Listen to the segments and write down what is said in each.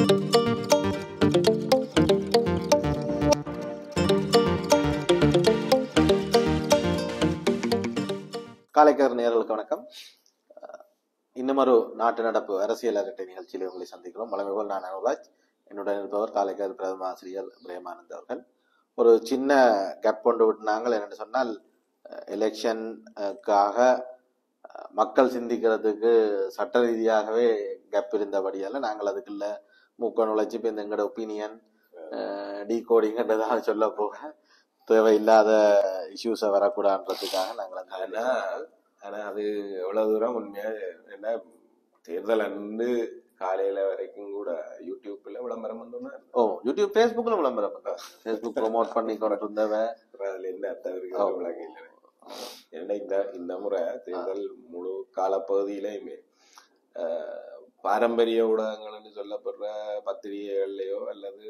காலைக்கர் நேயர்களுக்கு வணக்கம். இன்னும் ஒரு நாட்டு நடப்பு அரசியல் அரட்டை நிகழ்ச்சியில் உங்களை சந்திக்கிறோம். வழங்குவோர் நான் அனுராஜ், என்னுடன் இருப்பவர் காலைக்கர் பிரதம ஆசிரியர் பிரேமானந்த் அவர்கள். ஒரு சின்ன கேப் கொண்டு விட்டாங்க. என்னென்னு சொன்னால், எலெக்ஷனுக்காக மக்கள் சிந்திக்கிறதுக்கு சட்ட ரீதியாகவே கேப் இருந்தபடியால் நாங்கள் அதுக்குள்ள மூக்க நுழைச்சி இப்போ எங்களோட ஒப்பீனியன் டீகோடிங்கன்றதாக சொல்ல போக தேவையில்லாத இஷ்யூஸை வரக்கூடாதுன்றதுக்காக நாங்கள் ஆனா அது எவ்வளவு தூரம் உண்மையா என்ன தேர்தல் அன்று காலையில வரைக்கும் கூட யூடியூப்ல விளம்பரம் பண்ணோம்னா யூடியூப் ஃபேஸ்புக்ல விளம்பரம் பண்றேன். ஃபேஸ்புக் ப்ரொமோட் பண்ணி கொண்டு இருந்தவன் அதுல என்ன அர்த்தம் விளங்கல. ஏன்னா இந்த முறை தேர்தல் முழு காலப்பகுதியிலையுமே பாரம்பரிய ஊடகங்கள்னு சொல்லப்படுற பத்திரிகைகள்லயோ அல்லது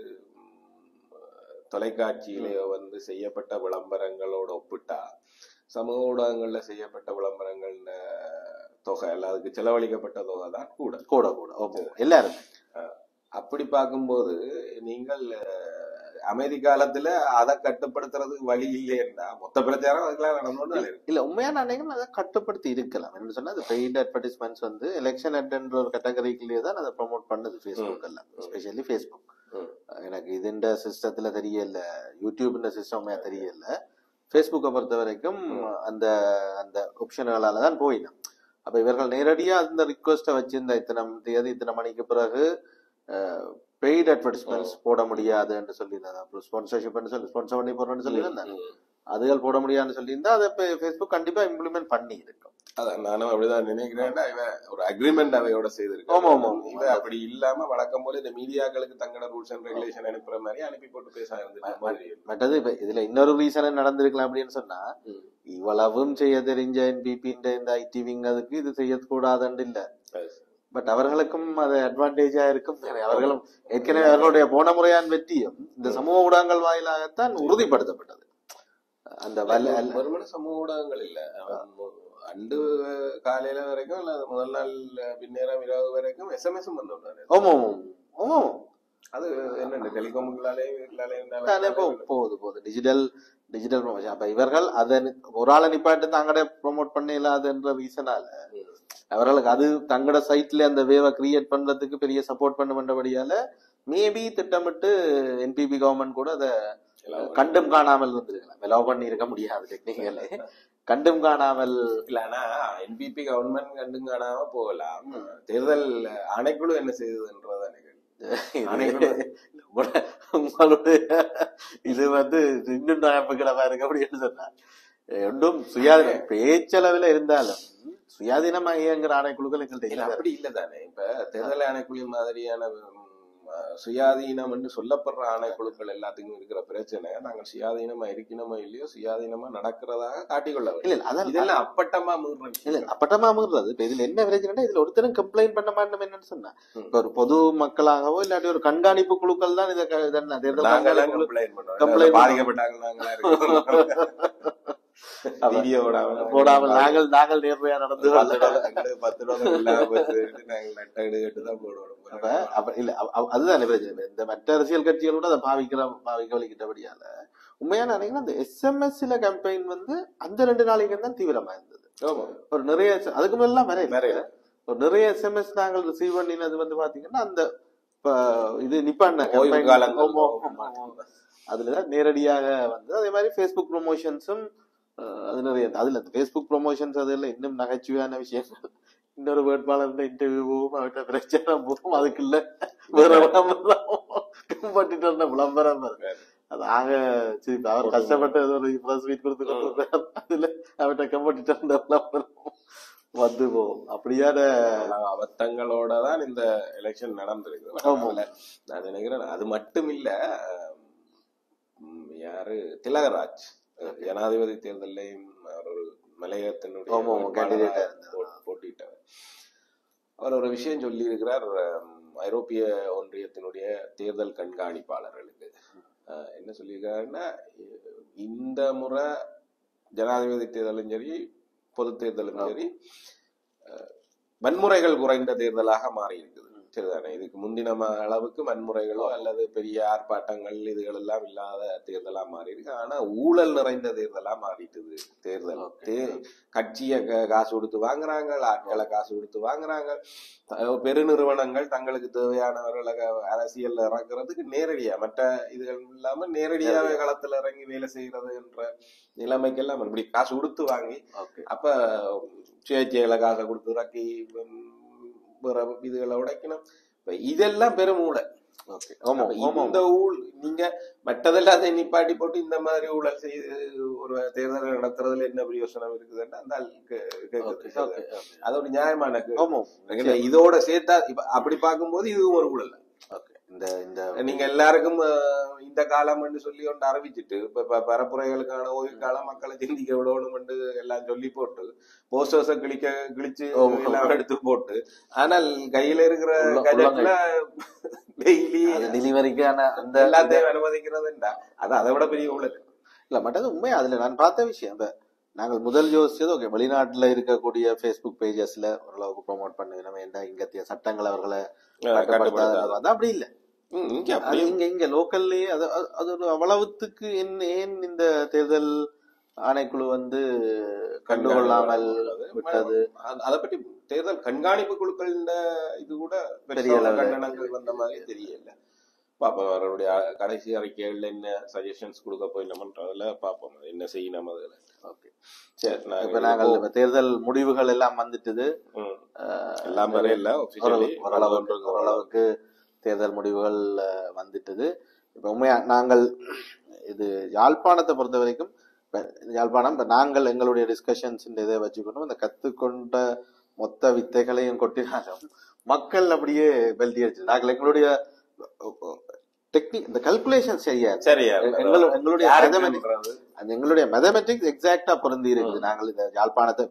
தொலைக்காட்சியிலேயோ செய்யப்பட்ட விளம்பரங்களோட ஒப்பிட்டா சமூக ஊடகங்கள்ல செய்யப்பட்ட விளம்பரங்கள் தொகை அல்ல அதுக்கு செலவழிக்கப்பட்ட தொகை தான் கூட கூட கூட எல்லாரும். அப்படி பார்க்கும்போது நீங்கள் அமெரிக்காலத்துல அதை கட்டுப்படுத்துறதுக்கு வழி இல்லையா? மொத்த பிரச்சாரம் அதுக்கெல்லாம் நடந்தோன்னு இல்ல. உண்மையான அன்னைக்கு அதை கட்டுப்படுத்தி இருக்கலாம். என்ன சொன்னா, பெய்ட் அட்வர்டைஸ்மெண்ட்ஸ் எலெக்ஷன் அட்ன்ற ஒரு கேட்டகரிக்குள்ளேயே தான் அதை ப்ரொமோட் பண்ணுது ஃபேஸ்புக் எல்லாம், எஸ்பெஷலி ஃபேஸ்புக். எனக்கு இதுண்ட சிஸ்டத்துல தெரியல, யூடியூப் சிஸ்டம் தெரியல. ஃபேஸ்புக்கை பொறுத்த வரைக்கும் அந்த அந்த ஆப்ஷன்களால தான் போயிடும். அப்ப இவர்கள் நேரடியா அந்த ரிக்வெஸ்ட்டை வச்சிருந்த இத்தனை தேதி இத்தனை மணிக்கு பிறகு பெய்ட் அட்வர்டைஸ்மெண்ட்ஸ் போட முடியாது என்று சொல்லியிருந்தாங்க. அப்புறம் ஸ்பான்சர்ஷிப் சொல்லி ஸ்பான்சர் பண்ணி போடுறேன்னு சொல்லியிருந்தாங்க. அதுகள் போட முடியாதுன்னு சொல்லியிருந்தா அதை ஃபேஸ்புக் கண்டிப்பா இம்ப்ளிமெண்ட் பண்ணி இருக்கும். அதான் நானும் அப்படிதான் நினைக்கிறேன். ஒரு அக்ரிமெண்ட் அவையோட செய்திருக்கோம். இவன் அப்படி இல்லாம வழக்கம் போல இந்த மீடியாக்களுக்கு தங்களோட ரூல்ஸ் அண்ட் ரெகுலேஷன் அனுப்புற மாதிரி அனுப்பி போட்டு பேச மற்றது இப்ப இதுல இன்னொரு ரீசன் நடந்திருக்கலாம் அப்படின்னு சொன்னா, இவ்வளவும் செய்ய தெரிஞ்ச என்பிபி இந்த ஐடி விங் அதுக்கு இது செய்யக்கூடாதுன்னு இல்ல. பட் அவர்களுக்கும் அது அட்வான்டேஜா இருக்கும். அவர்களும் ஏற்கனவே அவர்களுடைய போன முறையான வெற்றியும் இந்த சமூக ஊடகங்கள் வாயிலாகத்தான் உறுதிப்படுத்தப்பட்டது. அந்த சமூக ஊடகங்கள் இல்ல, அண்டு காலையில வரைக்கும் இல்ல முதல் நாள் பின்னேரம் இரவு வரைக்கும் எஸ்எம்எஸ் வந்துள்ளாரு. அது என்ன டெலிகாம்களாலே போகுது டிஜிட்டல் ப்ரொமோஷன். அப்ப இவர்கள் அதை ஒரு ஆளை நிப்பாட்டு தாங்கட ப்ரொமோட் பண்ண இல்லாதன்ற ரீசனால அவர்களுக்கு அது தங்கட சைட்ல அந்த வேவை கிரியேட் பண்றதுக்கு பெரிய சப்போர்ட் பண்ணபடியால மேபி திட்டமிட்டு என்பிபி கவர்மெண்ட் கூட அதை கண்டும் காணாமல் இருந்திருக்கலாம். லவ் பண்ணி இருக்க முடியாது டெக்னிக்கலே. கண்டும் காணாமல் இல்லனா என்பிபி கவர்மெண்ட் கண்டும் காணாம போகலாம். தேர்தல் ஆணைக்குழு என்ன செய்ததுன்றத உங்களுடைய இது இன்னும் நகைப்புகளவா இருக்கு அப்படின்னு சொன்னா, ஒன்றும் சுயாதீன பேச்சளவில் இருந்தாலும் சுயாதீனமா இயங்குற ஆணைக்குழுக்கள் எங்கள்கிட்ட அப்படி இல்லதானே. இப்ப தேர்தல் ஆணைக்குழு மாதிரியான சுயாதீனம் என்று சொல்லப்படுற ஆணைக்குழுக்கள் எல்லாத்துக்கும் இருக்கிற பிரச்சனை, நாங்கள் சுயாதீனமா இருக்கணுமோ இல்லையோ சுயாதீனமா நடக்கிறதாக காட்டிக்கொள்ள இதெல்லாம் அப்பட்டமா மீறுறது. அப்பட்டமா மீறுறது. இப்ப இதுல என்ன பிரச்சனை, இதுல ஒருத்தரும் கம்ப்ளைண்ட் பண்ண மாட்டோம். என்னன்னு சொன்னா, இப்ப ஒரு பொது மக்களாகவோ இல்லாட்டி ஒரு கண்காணிப்பு குழுக்கள் தான் இதை கம்ப்ளைண்ட் பாதிக்கப்பட்டாங்க. போடாமல் நாங்கள் நேர்மையா நடந்து அதுதான் இந்த மற்ற அரசியல் கட்சிகளோட அதை பாவிக்க வலிக்கிட்டபடியால உண்மையான நினைக்கிறேன். அந்த எஸ்எம்எஸ்ல கேம்பெயின் அந்த 2 நாளைக்கு தான் தீவிரமா இருந்தது. ஒரு நிறைய அதுக்கு மேலாம் ஒரு நிறைய எஸ்எம்எஸ் நாங்கள் ரிசீவ் பண்ணினது பாத்தீங்கன்னா அந்த இது நிப்பான அதுலதான் நேரடியாக அதே மாதிரி ஃபேஸ்புக் ப்ரொமோஷன்ஸும் அது நிறைய. அதுல ஃபேஸ்புக் ப்ரொமோஷன்ஸ் அதெல்லாம் இன்னும் நகைச்சுவையான விஷயங்கள். இன்னொரு வேட்பாளர் இன்டர்வியூவும் அவர்கிட்ட பிரச்சாரம் போகும், அதுக்குள்ள வேற விளம்பரம் விளம்பரம் அதாக சரி அவர் கஷ்டப்பட்ட ஒரு பிரஸ் மீட் கொடுத்து அதுல அவர்கிட்ட கம்பட்டிட்டர் விளம்பரம் வந்து போகும். அப்படியான அபத்தங்களோடதான் இந்த எலெக்ஷன் நடந்திருக்கு. நான் நினைக்கிறேன் அது மட்டும் இல்ல, யாரு திலகராஜ் ஜனாதிபதி தேர்தலையும் ஒரு மலையகத்தினுடைய போட்டியிட்டவர். அவர் ஒரு விஷயம் சொல்லி இருக்கிறார் ஐரோப்பிய ஒன்றியத்தினுடைய தேர்தல் கண்காணிப்பாளர்களுக்கு. என்ன சொல்லியிருக்காருன்னா, இந்த முறை ஜனாதிபதி தேர்தலும் சரி பொது தேர்தலும் சரி வன்முறைகள் குறைந்த தேர்தலாக மாறி இருக்குது. சரிதானே. இதுக்கு முந்தின அளவுக்கு வன்முறைகளோ அல்லது பெரிய ஆர்ப்பாட்டங்கள் இதுகள் எல்லாம் இல்லாத தேர்தலா மாறி இருக்கு. ஆனா ஊழல் நிறைந்த தேர்தலா மாறிட்டுது தேர்தல். கட்சிய காசு கொடுத்து வாங்குறாங்க, ஆட்களை காசு கொடுத்து வாங்குறாங்க. பெருநிறுவனங்கள் தங்களுக்கு தேவையானவர்களை அரசியல் இறக்குறதுக்கு நேரடியா மற்ற இதுகள் இல்லாம நேரடியாவே களத்துல இறங்கி வேலை செய்யறது என்ற நிலைமைக்கெல்லாம் இப்படி காசு கொடுத்து வாங்கி அப்ப சுயேட்சைகளை காசை கொடுத்து இறக்கி இதுகளை உடைக்கணும். இதெல்லாம் பெரும் ஊழல். இந்த நீங்க மற்றதெல்லாம் அதை நிப்பாட்டி போட்டு இந்த மாதிரி ஊழல் செய்து ஒரு தேர்தல் நடத்துறதுல என்ன பிரயோசனம் இருக்குதுன்னா அந்த அது ஒரு நியாயமான இதோட சேர்த்தா அப்படி பார்க்கும்போது இதுவும் ஒரு ஊழல். நீங்க எல்லாருக்கும் இந்த காலம் சொல்லி ஒன்று அறிவிச்சுட்டு இப்ப பரப்புரைகளுக்கான ஓய்வு காலம் மக்களை சிந்திக்க விடணும் எல்லாம் சொல்லி போட்டு போஸ்டர்ஸ கிழிச்சு எல்லாம் எடுத்து போட்டு ஆனால் கையில இருக்கிற கஜெட்ல டெய்லி டெலிவரிக்கான அந்த எல்லாத்தையும் அனுமதிக்கிறதுண்டா அது அதை விட பெரிய ஊழல் இல்ல. மற்றது உண்மை அதுல நான் பார்த்த விஷயம் நாங்கள் முதல் யோசிச்சது ஓகே வெளிநாட்டுல இருக்கக்கூடிய பேஸ்புக் பேஜஸ்ல ஓரளவுக்கு ப்ரொமோட் பண்ணுவோம் ஏன்னா இங்கத்திய சட்டங்கள் அவர்களை அப்படி இல்ல. இங்க லோக்கல்லயே அது ஒரு அவ்வளவுத்துக்கு ஏன் இந்த தேர்தல் ஆணைக்குழு கண்டுகொள்ளாமல் விட்டது? அதை பற்றி தேர்தல் கண்காணிப்பு குழுக்கள் இது கூட பெரிய கண்டனங்கள் வந்த மாதிரி தெரியல. பாப்போம் அவருடைய கடைசி அறிக்கைகள்ல என்ன சஜஷன்ஸ் கொடுக்க போயிடலாம்ன்றதுல பாப்போம் என்ன செய்யணும் அதுல. ஓகே சரி, இப்ப நாங்கள் தேர்தல் முடிவுகள் எல்லாம் வந்துட்டுது. எல்லாம் வரையில ஓரளவுக்கு தேர்தல் முடிவுகள் வந்துட்டுது. இப்ப உண்மையா நாங்கள் இது யாழ்ப்பாணத்தை பொறுத்த வரைக்கும் யாழ்ப்பாணம் நாங்கள் எங்களுடைய டிஸ்கஷன்ஸ் இதை வச்சுக்கணும். இந்த கத்துக்கொண்ட மொத்த வித்தைகளையும் கொட்டினாலும் மக்கள் அப்படியே பெல்டி அடிச்சு நாங்கள் எங்களுடைய இந்த கல்குலேஷன் எங்களுடைய மேத்தமெட்டிக்ஸ் எக்ஸாக்டா பொருந்தி இருக்குது. நாங்கள் இந்த யாழ்ப்பாணத்தை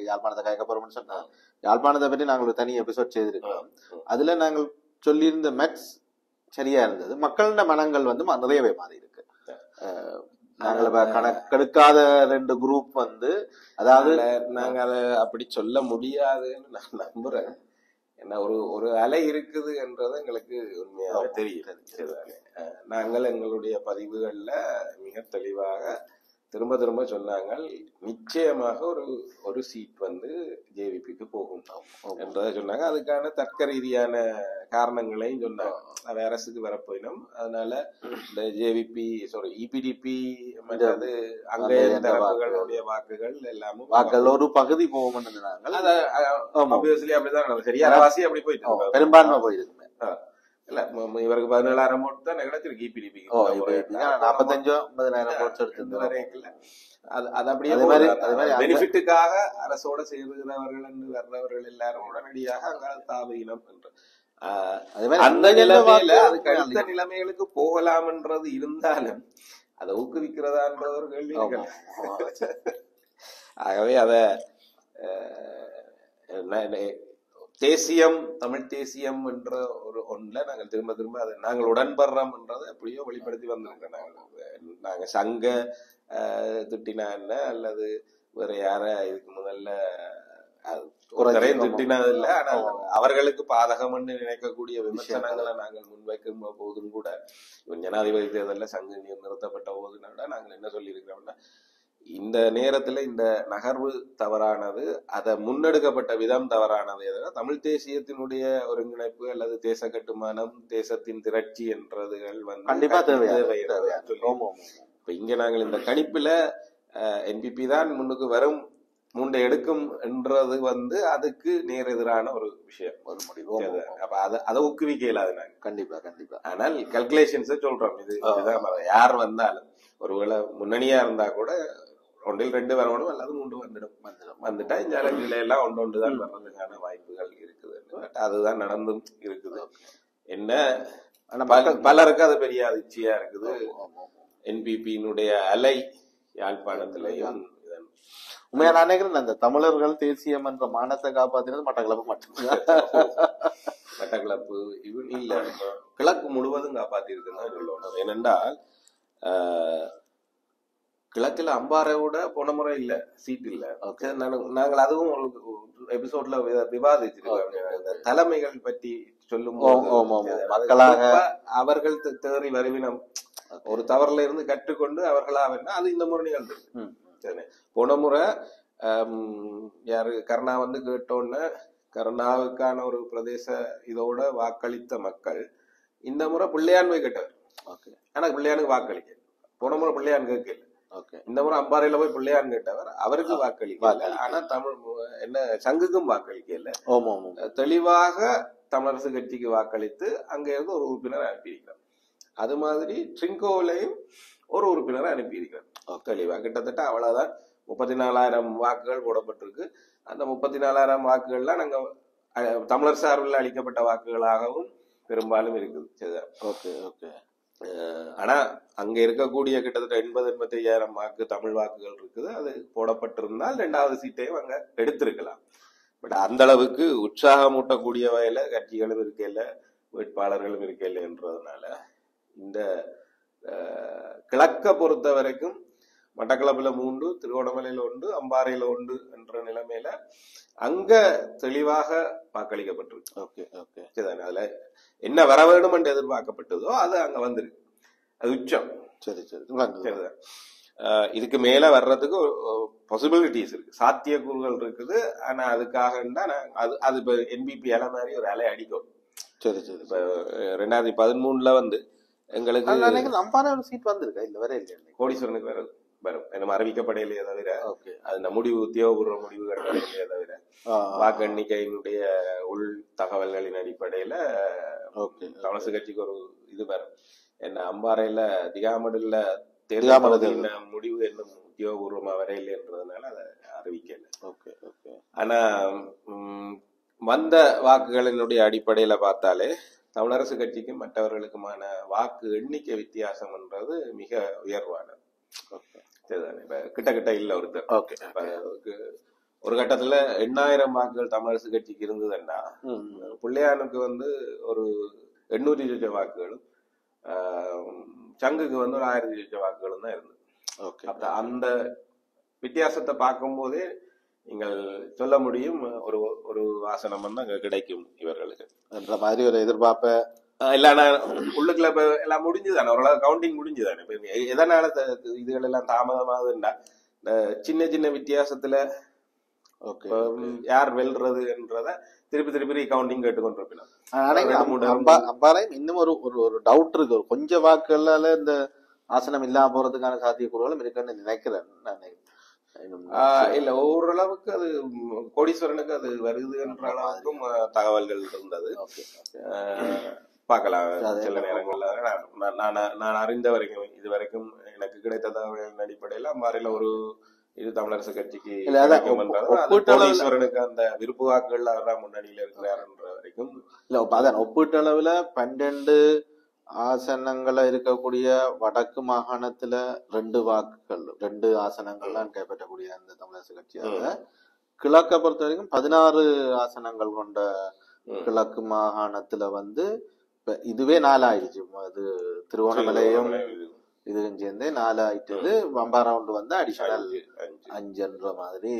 யாழ்ப்பாணத்தை கேட்க போறோம்னு சொன்னா யாழ்ப்பாணத்தை பற்றி நாங்கள் ஒரு தனி எபிசோட் செய்திருக்கோம். அதுல நாங்கள் சொல்லியிருந்த மேத்ஸ் சரியா இருந்தது. மக்களோட மனங்கள் நிறையவே மாறி இருக்கு. நாங்கள் கணக்கெடுக்காத 2 குரூப் அதாவது நாங்க அதை அப்படி சொல்ல முடியாதுன்னு நான் நம்புறேன். என்ன ஒரு அலை இருக்குது என்றது எங்களுக்கு உண்மையாவே தெரியும். நாங்கள் எங்களுடைய பதிவுகள்ல மிக தெளிவாக திரும்ப சொன்னாங்க நிச்சயமாக ஒரு சீட் ஜேவிபிக்கு போகும் என்றதை சொன்னாங்க. அதுக்கான தர்க்க ரீதியான காரணங்களையும் சொன்னாங்க. அது அரசுக்கு வரப்போயினோம். அதனால இந்த ஜேவிபி இபிடிபி மற்றது அங்க தரப்புகளுடைய வாக்குகள் எல்லாமும் வாக்குகள் ஒரு பகுதி போகும். அப்படிதான் சரியானவாசி அப்படி போயிட்டு பெரும்பான்மை போயிருக்கு. இல்ல இவருக்கு 17,000 ஓட்டு தான் கிடைச்சிருக்கு. இபிடிபி 45,000 ஓட்டு எடுத்து அது அப்படியே பெனிஃபிட்டுக்காக அரசோட சேர்கிறவர்கள் வர்றவர்கள் எல்லாரும் உடனடியாக அங்க தாவீனம் என்று அந்த நிலைமையில அதுக்கு அடுத்த நிலைமைகளுக்கு போகலாம்ன்றது இருந்தாலும் அதை ஊக்குவிக்கிறதான்றது ஒரு கேள்வி. ஆகவே அத தேசியம் தமிழ் தேசியம் என்ற ஒரு ஒன்றுல நாங்கள் திரும்ப அதை நாங்கள் உடன்படுறோம் என்றதை எப்படியோ வெளிப்படுத்தி வந்திருக்கோம். நாங்க சங்க திட்டினா என்ன அல்லது வேற யார இதுக்கு முதல்ல திட்டினது இல்லை. ஆனால் அவர்களுக்கு பாதகம் என்று நினைக்கக்கூடிய விமர்சனங்களை நாங்கள் முன்வைக்கும் போதும் கூட ஜனாதிபதி தேர்தலில் சங்க நிறுத்தப்பட்ட போதுனா நாங்கள் என்ன சொல்லி இருக்கிறோம்னா இந்த நேரத்துல இந்த நகர்வு தவறானது, அதை முன்னெடுக்கப்பட்ட விதம் தவறானது. தமிழ் தேசியத்தினுடைய ஒருங்கிணைப்பு அல்லது தேச கட்டுமானம் தேசத்தின் திரட்சி என்றதுகள் கண்டிப்பா தேவை. இப்ப இங்க நாங்கள் இந்த கணிப்புல என்பிபி தான் முன்னுக்கு வரும் மூண்டை எடுக்கும் என்றது அதுக்கு நேர் எதிரான ஒரு விஷயம், ஒரு முடிவு. அப்ப அதை ஊக்குவிக்க இயலாது நாங்க. கண்டிப்பா. ஆனால் கல்குலேஷன்ஸ் சொல்றோம். இதுதான் யார் வந்தாலும் ஒருவேளை முன்னணியா இருந்தா கூட 1 2 வரணும் அல்லது 3 வந்துட்டா இந்த நிலையெல்லாம் ஒன்றுதான் வர்றதுக்கான வாய்ப்புகள் இருக்குது. அதுதான் நடந்தும் இருக்குது. என்ன பலருக்கு அது பெரிய அதிர்ச்சியா இருக்குது. என்பிபியினுடைய அலை யாழ்ப்பாணத்திலையும் உண்மையா நான் நினைக்கிறேன் அந்த தமிழர்கள் தேசியம் என்ற மானத்தை காப்பாத்தினது மட்டக்களப்பு மட்டும்தான். மட்டக்களப்பு இல்ல, கிழக்கு முழுவதும் காப்பாத்தி இருக்குன்னு சொல்லணும். ஏனென்றால் கிழக்குல அம்பாறை விட போன முறை இல்ல சீட் இல்ல. நாங்கள் அதுவும் ஒரு எபிசோட்ல விவாதிச்சிருக்கோம். தலைமைகள் பற்றி சொல்லும் மக்களாக அவர்கள் தேறி வருவினம் ஒரு தவறுல இருந்து கற்றுக்கொண்டு அவர்களா வேணா அது இந்த முறை நிகழ்ந்து. போன முறை யாரு கருணா வந்து கேட்டோன்னு கருணாவுக்கான ஒரு பிரதேச இதோட வாக்களித்த மக்கள் இந்த முறை பிள்ளையான்மை கேட்டவர். ஆனா பிள்ளையானுக்கு வாக்களிக்க போன முறை பிள்ளையான் கேட்கல. இந்த முறை அம்பாறையில போய் பிள்ளையான் கேட்டவர் அவருக்கு வாக்களிக்கல. ஆனா தமிழ் என்ன சங்குக்கும் வாக்களிக்கல. தெளிவாக தமிழரசு கட்சிக்கு வாக்களித்து அங்க இருந்து ஒரு உறுப்பினர் அனுப்பியிருக்கிறார். அது மாதிரி ட்ரிங்கோவிலையும் ஒரு உறுப்பினரை அனுப்பியிருக்கிறார் தெளிவா. கிட்டத்தட்ட அவ்வளவுதான் 34,000 வாக்குகள் போடப்பட்டிருக்கு. அந்த 34,000 வாக்குகள்லாம் நாங்க தமிழர் சார்பில் அளிக்கப்பட்ட வாக்குகளாகவும் பெரும்பாலும் இருக்குது. ஆனா அங்க இருக்கக்கூடிய கிட்டத்தட்ட 80-85,000 வாக்கு தமிழ் வாக்குகள் இருக்குது. அது போடப்பட்டிருந்தால் 2வது சீட்டையும் அங்க எடுத்திருக்கலாம். பட் அந்த அளவுக்கு உற்சாகமூட்டக்கூடிய வகையில கட்சிகளும் இருக்கல, வேட்பாளர்களும் இருக்கல என்றதுனால இந்த கிழக்க பொறுத்த வரைக்கும் மட்டக்களப்புல 3, திருகோணமலையில 1, அம்பாறையில 1 என்ற நிலைமையில அங்க தெளிவாக வாக்களிக்கப்பட்டிருக்கு. அதுல என்ன வர வேண்டும் என்று எதிர்பார்க்கப்பட்டதோ அது அங்க வந்துருக்கு. அது உச்சம். சரிதான். இதுக்கு மேல வர்றதுக்கு பாசிபிலிட்டிஸ் இருக்கு, சாத்தியக்கூறுகள் இருக்குது. ஆனா அதுக்காக அது இப்ப என்பிபி அலை மாதிரி ஒரு அலை அடிக்கும். இப்ப 2013 வந்து எங்களுக்கு அம்பாறை ஒரு சீட் வந்திருக்கா இல்ல வர இல்லையா? கோடீஸ்வரனுக்கு வரும் நம்ம அறிவிக்கப்படையிலேயே தவிர அது முடிவு உத்தியோகபூர்வ முடிவுகள் வரையிலேயே தவிர வாக்கு எண்ணிக்கையினுடைய உள் தகவல்களின் அடிப்படையில தமிழரசு கட்சிக்கு ஒரு இது வரும். என்ன அம்பாறையில திகாமடுல தேர்தல் முடிவு என்னும் உத்தியோகபூர்வமா வரையிலன்றதுனால அதை அறிவிக்கல. ஆனா வந்த வாக்குகளினுடைய அடிப்படையில பார்த்தாலே தமிழரசு கட்சிக்கும் மற்றவர்களுக்குமான வாக்கு எண்ணிக்கை வித்தியாசம் என்றது மிக உயர்வானது. கிட்ட இல்ல ஒருத்தர் ஒரு கட்டத்துல 8,000 வாக்குகள் தமிழரசு கட்சிக்கு இருந்ததுன்னா பிள்ளையானுக்கு வந்து ஒரு 800 லட்சம் வாக்குகளும் சங்குக்கு வந்து ஒரு 1000 லட்சம் வாக்குகளும் தான் இருந்தது. அந்த வித்தியாசத்தை பார்க்கும் போதே நீங்கள் சொல்ல முடியும் ஒரு ஆசனம் வந்து அங்க கிடைக்கும் இவர்களுக்கு என்ற மாதிரி ஒரு எதிர்பார்ப்ப இல்ல. உள்ளுக்குள்ள இப்ப எல்லாம் முடிஞ்சுதானே, ஓரளவு கவுண்டிங் முடிஞ்சுதானே. எதனால இதுகள் எல்லாம் தாமதமாகுதுன்னா இந்த சின்ன வித்தியாசத்துல யார் வெல்றது என்றத திருப்பி கவுண்டிங் கேட்டுக்கொண்டிருப்பினார். அம்பாறை இன்னும் ஒரு டவுட் இருக்கு. கொஞ்சம் வாக்குகளால இந்த ஆசனம் இல்லாம போறதுக்கான சாத்தியக்கூறுகளும் இருக்குன்னு நினைக்கிறேன். இல்ல ஓரளவுக்கு அது கோடீஸ்வரனுக்கு அது வருது என்ற அளவுக்கும் தகவல்கள் இருந்தது. பார்க்கலாம். சில நேரங்கள்ல நான் அறிந்த வரைக்கும் இதுவரைக்கும் எனக்கு கிடைத்த தகவல்களின் அடிப்படையில அம்பாறையில ஒரு இது தமிழரசு கட்சிக்கு கோடீஸ்வரனுக்கு அந்த விருப்பு வாக்குகள் அவர்தான் முன்னணியில இருக்கிறார்ன்ற வரைக்கும் இல்ல. அதான் ஒப்பீட்டளவுல 12 ஆசனங்கள இருக்கக்கூடிய வடக்கு மாகாணத்துல 2 ஆசனங்கள்லாம் கைப்பற்றக்கூடிய அந்த தமிழரசு கட்சியாக கிழக்க பொறுத்த வரைக்கும் 16 ஆசனங்கள் கொண்ட கிழக்கு மாகாணத்துல வந்து இதுவே 4 ஆயிடுச்சு. அது திருவோணமலையும் இதுவும் சேர்ந்து 4 ஆயிட்டது. அம்பாறை வந்து அடிஷனல் 5 மாதிரி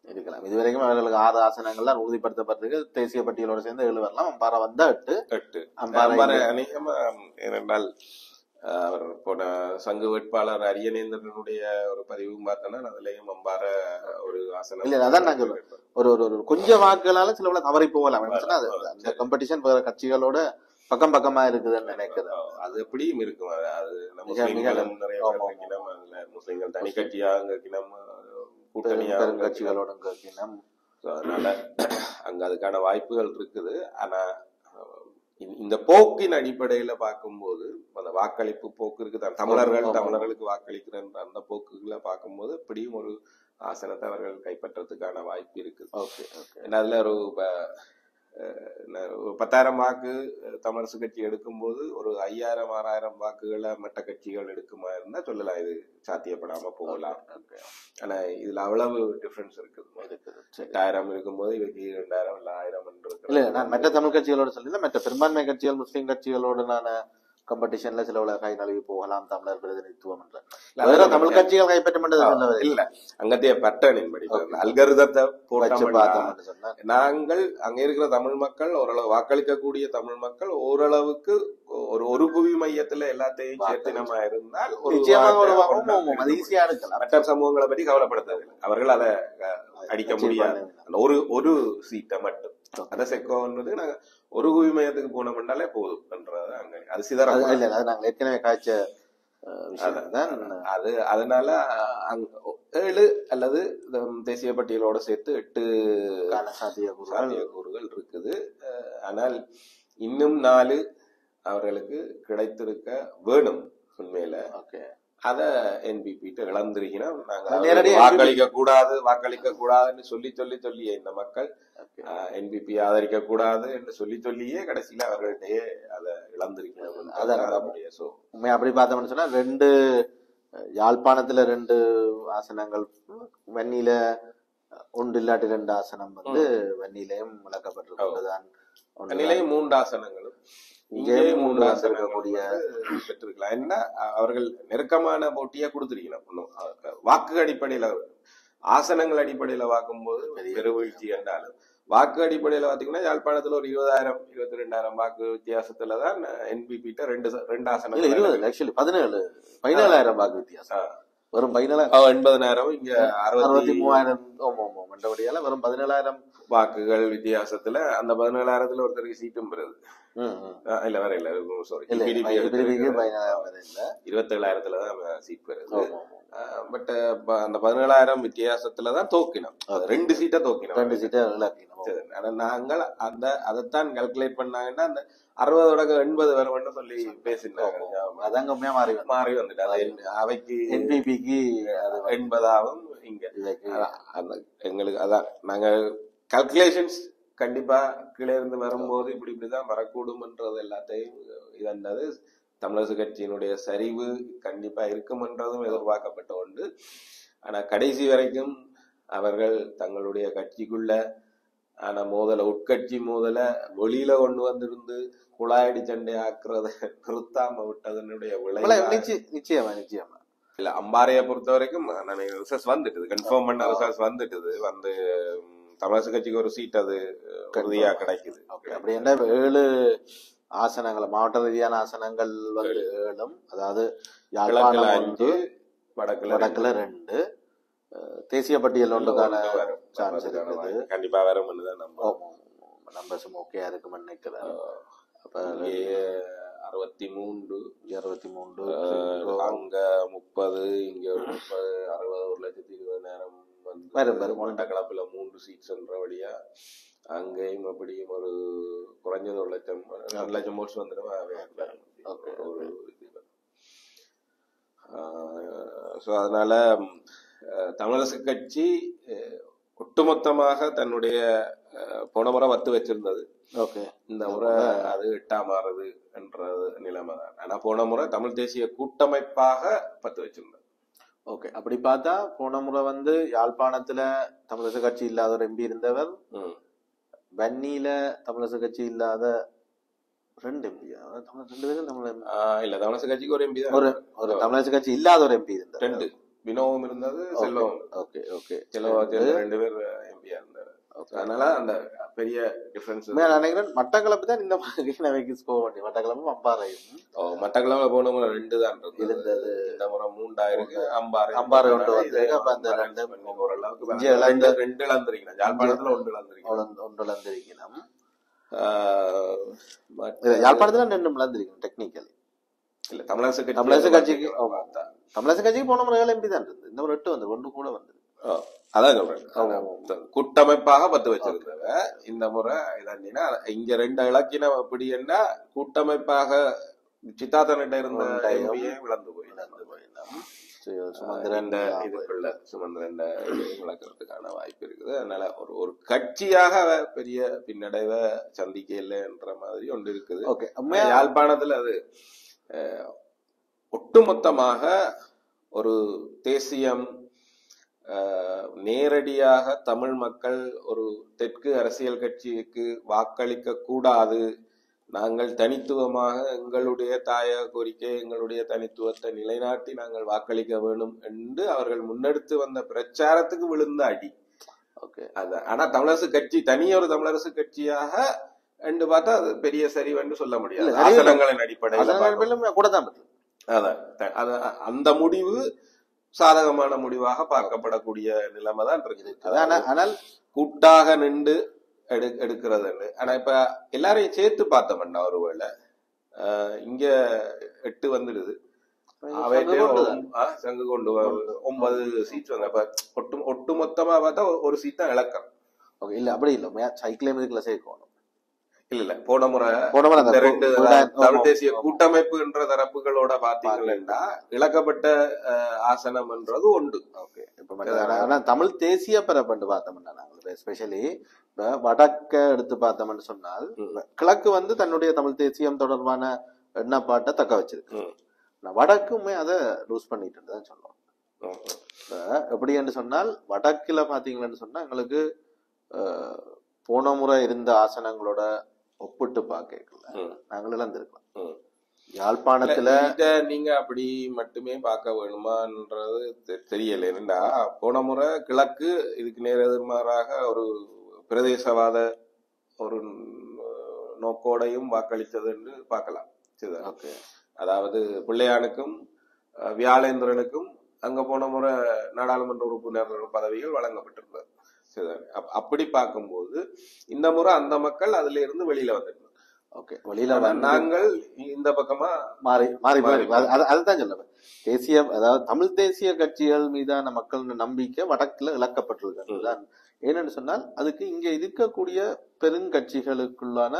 இருக்கலாம். இதுவரைக்கும் அவர்களுக்கு 6 ஆசனங்கள்லாம் உறுதிப்படுத்தப்பட்டிருக்கு. தேசிய பட்டியலோட சேர்ந்து 7 வரலாம். அம்பாறை வந்தா 8. அம்பாறை அநேகமா ஏனென்றால் அவர் போன சங்கு வேட்பாளர் அரியநேந்திரனுடைய ஒரு பதிவும் பார்த்தோன்னா அதுலயும் அம்பாறை ஒரு ஆசனம் இல்ல. அதான் நாங்க ஒரு கொஞ்சம் வாக்குகளால சில தவறி போகலாம். அந்த காம்படிஷன் வேற கட்சிகளோட பக்கமா இருக்குதுன்னு நினைக்கிறேன். அது எப்படியும் இருக்கும். அது நிறைய முஸ்லிம்கள் தனி கட்சியாக கூட்டணியா கட்சிகளோட அதனால அங்க அதுக்கான வாய்ப்புகள் இருக்குது. ஆனா இந்த போக்கின் அடிப்படையில பார்க்கும்போது அந்த வாக்களிப்பு போக்கு இருக்கு, தமிழர்களுக்கு வாக்களிக்கிற அந்த போக்குகளை பார்க்கும்போது எப்படியும் ஒரு ஆசனத்தை அவர்கள் கைப்பற்றதுக்கான வாய்ப்பு இருக்குது. ஏன்னா அதுல ஒரு 10,000 வாக்கு தமிழரசு கட்சி எடுக்கும் போது ஒரு 5,000-6,000 வாக்குகளை மற்ற கட்சிகள் எடுக்குமா இருந்தா சொல்லலாம், இது சாத்தியப்படாம போகலாம். ஆனா இதுல அவ்வளவு டிஃபரன்ஸ் இருக்குது. 8,000 இருக்கும்போது இவருக்கு 2,000 இல்ல 1,000 இல்ல. நான் மற்ற தமிழ் கட்சிகளோட சொல்லல, மற்ற பெரும்பான்மை கட்சிகள் முஸ்லீம் கட்சிகளோட நான் காம்படிஷன்ல சில கை நழுவி போகலாம் தமிழர் பிரதிநிதித்துவம் என்ற தமிழ் கட்சிகள் கைப்பற்ற இல்ல அங்கத்தைய பட்டனின் படி அல்கரிதத்தை நாங்கள் அங்க இருக்கிற தமிழ் மக்கள் ஓரளவு வாக்களிக்கக்கூடிய தமிழ் மக்கள் ஓரளவுக்கு ஒரு புவி மையத்துல எல்லாத்தையும் சேர்த்தினமா இருந்தால் மற்ற சமூகங்களை பற்றி கவலைப்படுத்தவில்லை. அவர்கள் அதை அடிக்க முடியாது. ஒரு சீட்டை மட்டும் அத செக்கோன்றது நாங்க ஒரு குவி மையத்துக்கு போனோம்னாலே போதும் என்றது அங்க அது சிதற நாங்க ஏற்கனவே காய்ச்ச அது. அதனால 7 அல்லது தேசிய பட்டியலோட சேர்த்து 8 சாத்தியக்கூறுகள் இருக்குது. ஆனால் இன்னும் 4 அவர்களுக்கு கிடைத்திருக்க வேணும். உண்மையில அத என்பிபி இழந்திருக்கணும். நாங்க வாக்களிக்க கூடாதுன்னு சொல்லியே இந்த மக்கள் என்பிபி ஆதரிக்க கூடாது என்று சொல்லியே கடைசியில அவர்கள்ட்டயே அதை இழந்திருக்கணும். அப்படி பார்த்தோம்னு சொன்னா 2 யாழ்ப்பாணத்துல 2 ஆசனங்கள் வன்னியில ஒன்று இல்லாட்டி 2 ஆசனம் வன்னியிலையும் விளக்கப்பட்டிருக்கிறதுதான். வன்னியிலையும் 3 ஆசனங்களும் இங்கே 3 ஆசனக்கூடிய பெற்றிருக்கலாம். என்ன அவர்கள் நெருக்கமான போட்டியா கொடுத்திருக்கணும். வாக்கு அடிப்படையில ஆசனங்கள் அடிப்படையில பார்க்கும்போது பெருவீழ்ச்சி என்றாலும் வாக்கு அடிப்படையில பாத்தீங்கன்னா யாழ்ப்பாணத்துல ஒரு 20,000-22,000 வாக்கு வித்தியாசத்துலதான் என்பிபி 2 ஆசனங்கள் 17,000 வாக்கு வித்தியாசம். வெறும் 80,000 இங்க 63,000 மற்றபடியால வெறும் 17,000 வாக்குகள் வித்தியாசத்துல அந்த 17,000 ஒருத்தருக்கு சீட்டும் பெறுது. இல்ல வேற இல்ல சாரி 27,000 சீட் பெறுது. பட் அந்த 17,000 வித்தியாசத்துலதான் தோக்கினோம். 2 சீட்டை தோக்கினோம். 2 சீட்டை நாங்கள் அதைத்தான் கால்குலேட் பண்ணாங்கன்னா அந்த 60-80 வரும்னு சொல்லி பேசினாங்க. அதங்கமே மாறி வந்துட்டு அவைக்கு என்பிபிக்கு 80 இங்க எங்களுக்கு அதான் நாங்க கால்குலேஷன்ஸ் கண்டிப்பா கீழே இருந்து வரும்போது இப்படிதான் வரக்கூடும்ன்றது எல்லாத்தையும் இதன்றது தமிழரசு கட்சியினுடைய சரிவு கண்டிப்பா இருக்கும்ன்றதும் எதிர்பார்க்கப்பட்ட ஒன்று. ஆனா கடைசி வரைக்கும் அவர்கள் தங்களுடைய கட்சிக்குள்ள ஆனா உட்கட்சி வெளியில கொண்டு வந்திருந்து குழாயடி சண்டை ஆக்குறத நிறுத்தாம விட்டதனுடைய நிச்சயமா இல்ல. அம்பாறைய பொறுத்த வரைக்கும் ரிசர்ச் வந்துட்டுது, கன்ஃபார்ம் பண்ண ரிசர்ச் வந்துட்டுது. தமிழரசு கட்சிக்கு ஒரு சீட் அது உறுதியா கிடைக்குது. அப்படி என்ன 7 ஆசனங்கள் மாவட்ட ரீதியான ஆசனங்கள் 7, அதாவது யாழ்ப்பாணம் 5, வடக்குல 2, தேசிய பட்டியல் ஒன்றுக்கான சான்ஸ் இருக்குது. கண்டிப்பா வரும் நம்பர்ஸ் ஓகேயா இருக்குன்னு நினைக்கிறேன். அப்ப 63 அங்க 30 இங்க 30 60 1,20,000 மட்டக்களப்புல 3 சீட்ஸ்ன்றபடியா அங்கேயும் அப்படியும் ஒரு குறைஞ்சது 1,00,000 ஓட்ஸ் வந்துடும். அதனால தமிழரசு கட்சி ஒட்டுமொத்தமாக தன்னுடைய போன முறை வத்து வச்சிருந்தது. இந்த முறை அது 8ஆம் ஆறுது என்ற நிலைமை தான். ஆனா போன முறை தமிழ் தேசிய கூட்டமைப்பாக பத்து வச்சிருந்தது. ஓகே, அப்படி பார்த்தா போன முறை யாழ்ப்பாணத்துல தமிழரசு கட்சி இல்லாத ஒரு எம்பி இருந்தவர், வன்னியில தமிழரசு கட்சி இல்லாத 2 எம்பி, 2 பேரும் இல்ல தமிழரசு கட்சிக்கு ஒரு எம்பி தான், ஒரு தமிழரசு கட்சி இல்லாத ஒரு எம்பி இருந்தார். 2 வினோவும் இருந்தது, செல்வம். ஓகே ஓகே, 2 பேர் எம்பியா இருந்தாரு. அதனால அந்த பெரிய டிஃபரன்ஸ் நினைக்கிறேன். மட்டக்களப்பு தான் இந்த மாதிரி ஸ்கோர் பண்ணி, மட்டக்களப்பும் அம்பாறையும். மட்டக்களப்புல போன முறை 2 தான் இருந்தது, இந்த முறை 3 இருக்கு. அம்பாறை ஒன்று வந்து ஓரளவுக்கு 2 இழந்திருக்கணும். யாழ்ப்பாணத்துல 1 இழந்திருக்கணும். யாழ்ப்பாணத்துல 2 இழந்திருக்கணும் டெக்னிக்கலி. இல்ல தமிழரசு கட்சிக்கு போன முறை எம்பி தான் இருந்தது, இந்த முறை 8 1 கூட வந்தது. அதான் சொல்றேன், கூட்டமைப்பாக 10 வச்சிருந்தவ இந்த முறை இதாண்டினா இங்க 2 இலக்கினம் அப்படி என்ன கூட்டமைப்பாக சித்தாத்தனிட்ட இருந்த எம்பியை இழந்து போயிடும். சுமந்திரன் இழக்கிறதுக்கான வாய்ப்பு இருக்குது. அதனால ஒரு கட்சியாக பெரிய பின்னடைவை சந்திக்க இல்லைன்ற மாதிரி ஒன்று இருக்குது. யாழ்ப்பாணத்துல அது ஒட்டுமொத்தமாக ஒரு தேசியம் நேரடியாக தமிழ் மக்கள் ஒரு தெற்கு அரசியல் கட்சிக்கு வாக்களிக்க கூடாது நாங்கள் தனித்துவமாக எங்களுடைய தாயக கோரிக்கை எங்களுடைய தனித்துவத்தை நிலைநாட்டி நாங்கள் வாக்களிக்க வேண்டும் என்று அவர்கள் முன்னெடுத்து வந்த பிரச்சாரத்துக்கு விழுந்த அடி. ஆனா தமிழரசு கட்சி தனியொரு தமிழரசு கட்சியாக என்று பார்த்தா அது பெரிய சரிவென்று சொல்ல முடியாது. ஆசனங்களின் அடிப்படையில் அந்த முடிவு சாதகமான முடிவாக பார்க்கப்படக்கூடிய நிலைமை தான் இருக்குது. ஆனால் கூட்டாக நின்று எடுக்கிறது. ஆனா இப்ப எல்லாரையும் சேர்த்து பார்த்தோம்னா ஒருவேளை இங்க 8 வந்துடுது, சங்கு கொண்டு 9 சீட் வந்த ஒட்டு மொத்தமா பார்த்தா ஒரு சீட் தான் இழக்கம். இல்ல அப்படி இல்ல, சைக்கிள் சேர்க்கணும். இல்ல போன முறை ரெண்டு தமிழ் தேசிய கூட்டமைப்பு என்ற தரப்புகளோட பாத்தீங்கன்னா இழக்கப்பட்ட ஆசனம் என்றது உண்டு. ஆனா தமிழ் தேசிய பரப்பண்டு பார்த்தோம்னா நாங்கள் எஸ்பெஷலி வடக்க எடுத்து பார்த்தோம்னு சொன்னால் கிழக்கு வந்து தன்னுடைய தமிழ் தேசியம் தொடர்பான எண்ணப்பாட்டை தக்க வச்சிருக்கு. வடக்குமே அதை லூஸ் பண்ணிட்டு தான் சொல்லுவோம். எப்படி என்று சொன்னால் வடக்குல பாத்தீங்கன்னு சொன்னா எங்களுக்கு போன முறை இருந்த ஆசனங்களோட ஒப்பிட்டு பார்க்கல நாங்கள் இழந்திருக்கலாம். யாழ்ப்பாணத்துல நீங்க அப்படி மட்டுமே பார்க்க வேணுமான்றது தெரியல. என்னடா போன முறை கிழக்கு இதுக்கு நேர் எதிர்மாறாக ஒரு பிரதேசவாத ஒரு நோக்கோடையும் வாக்களித்தது என்று பார்க்கலாம். அதாவது பிள்ளையானுக்கும் வியாழேந்திரனுக்கும் அங்க போன முறை நாடாளுமன்ற உறுப்பினர் பதவிகள் வழங்கப்பட்டிருந்தது. அப்படி பார்க்கும்போது இந்த முறை அந்த மக்கள் அதுல இருந்து வெளியில வந்துருந்தோம். நாங்கள் இந்த பக்கமா மாறி மாறி அதுதான் சொல்லுவேன். தேசிய அதாவது தமிழ் தேசிய கட்சிகள் மீதான மக்கள் நம்பிக்கை வடக்குல இழக்கப்பட்டிருக்கு. ஏன்னு சொன்னால் அதுக்கு இங்க இருக்கக்கூடிய பெருங்கட்சிகளுக்குள்ளான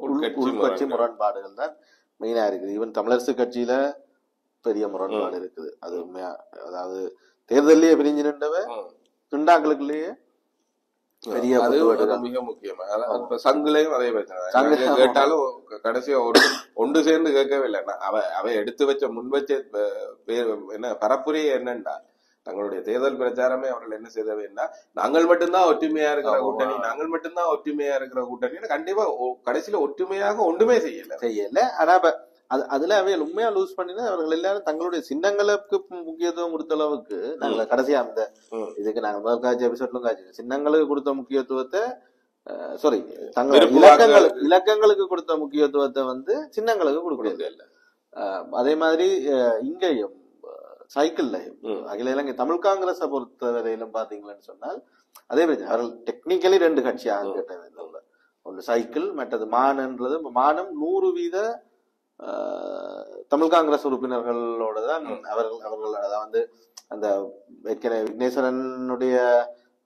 உள்கட்சி முரண்பாடுகள் தான் மெயினா இருக்குது. ஈவன் தமிழரசு கட்சியில பெரிய முரண்பாடு இருக்குது. அது உண்மையா, அதாவது தேர்தலையே பிரிஞ்சு நின்றவ துண்டாக்களுக்குள்ளேயே பெரிய மிக முக்கியமா சங்குலையும் அதே பிரச்சனை. கேட்டாலும் கடைசியா ஒன்று சேர்ந்து கேட்கவே இல்லை. அவ எடுத்து வச்ச முன் வச்ச என்ன பரப்புரையே என்னண்டா தங்களுடைய தேர்தல் பிரச்சாரமே அவர்கள் என்ன செய்தவைன்னா நாங்கள் மட்டும்தான் ஒற்றுமையா இருக்கிற கூட்டணி, நாங்கள் மட்டும்தான் ஒற்றுமையா இருக்கிற கூட்டணி. கண்டிப்பா கடைசியில ஒற்றுமையாக ஒன்றுமே செய்யல. ஆனா அதுல அவைகள் உண்மையா லூஸ் பண்ணினா அவர்கள் எல்லாரும் தங்களுடைய சின்னங்களுக்கு முக்கியத்துவம் கொடுத்த அளவுக்கு நாங்கள் கடைசியா அந்த இதுக்கு நாங்க முதல் காட்சி எபிசோட்லும் காட்சி சின்னங்களுக்கு கொடுத்த முக்கியத்துவத்தை சாரி தங்களுடைய இலக்கங்களுக்கு கொடுத்த முக்கியத்துவத்தை வந்து சின்னங்களுக்கு கொடுக்கறது இல்லை. அதே மாதிரி இங்கேயும் சைக்கிள்லையும் அகில இலங்கை தமிழ் காங்கிரஸை பொறுத்தவரையிலும் பாத்தீங்கன்னு சொன்னால் அதே மாதிரி அவர்கள் டெக்னிக்கலி 2 கட்சியாக கேட்டது. ஒன்று சைக்கிள், மற்றது மானன்றது. மானம் 100% தமிழ் காங்கிரஸ் உறுப்பினர்களோட தான் அவர்கள் அதாவது அந்த விக்னேஸ்வரனுடைய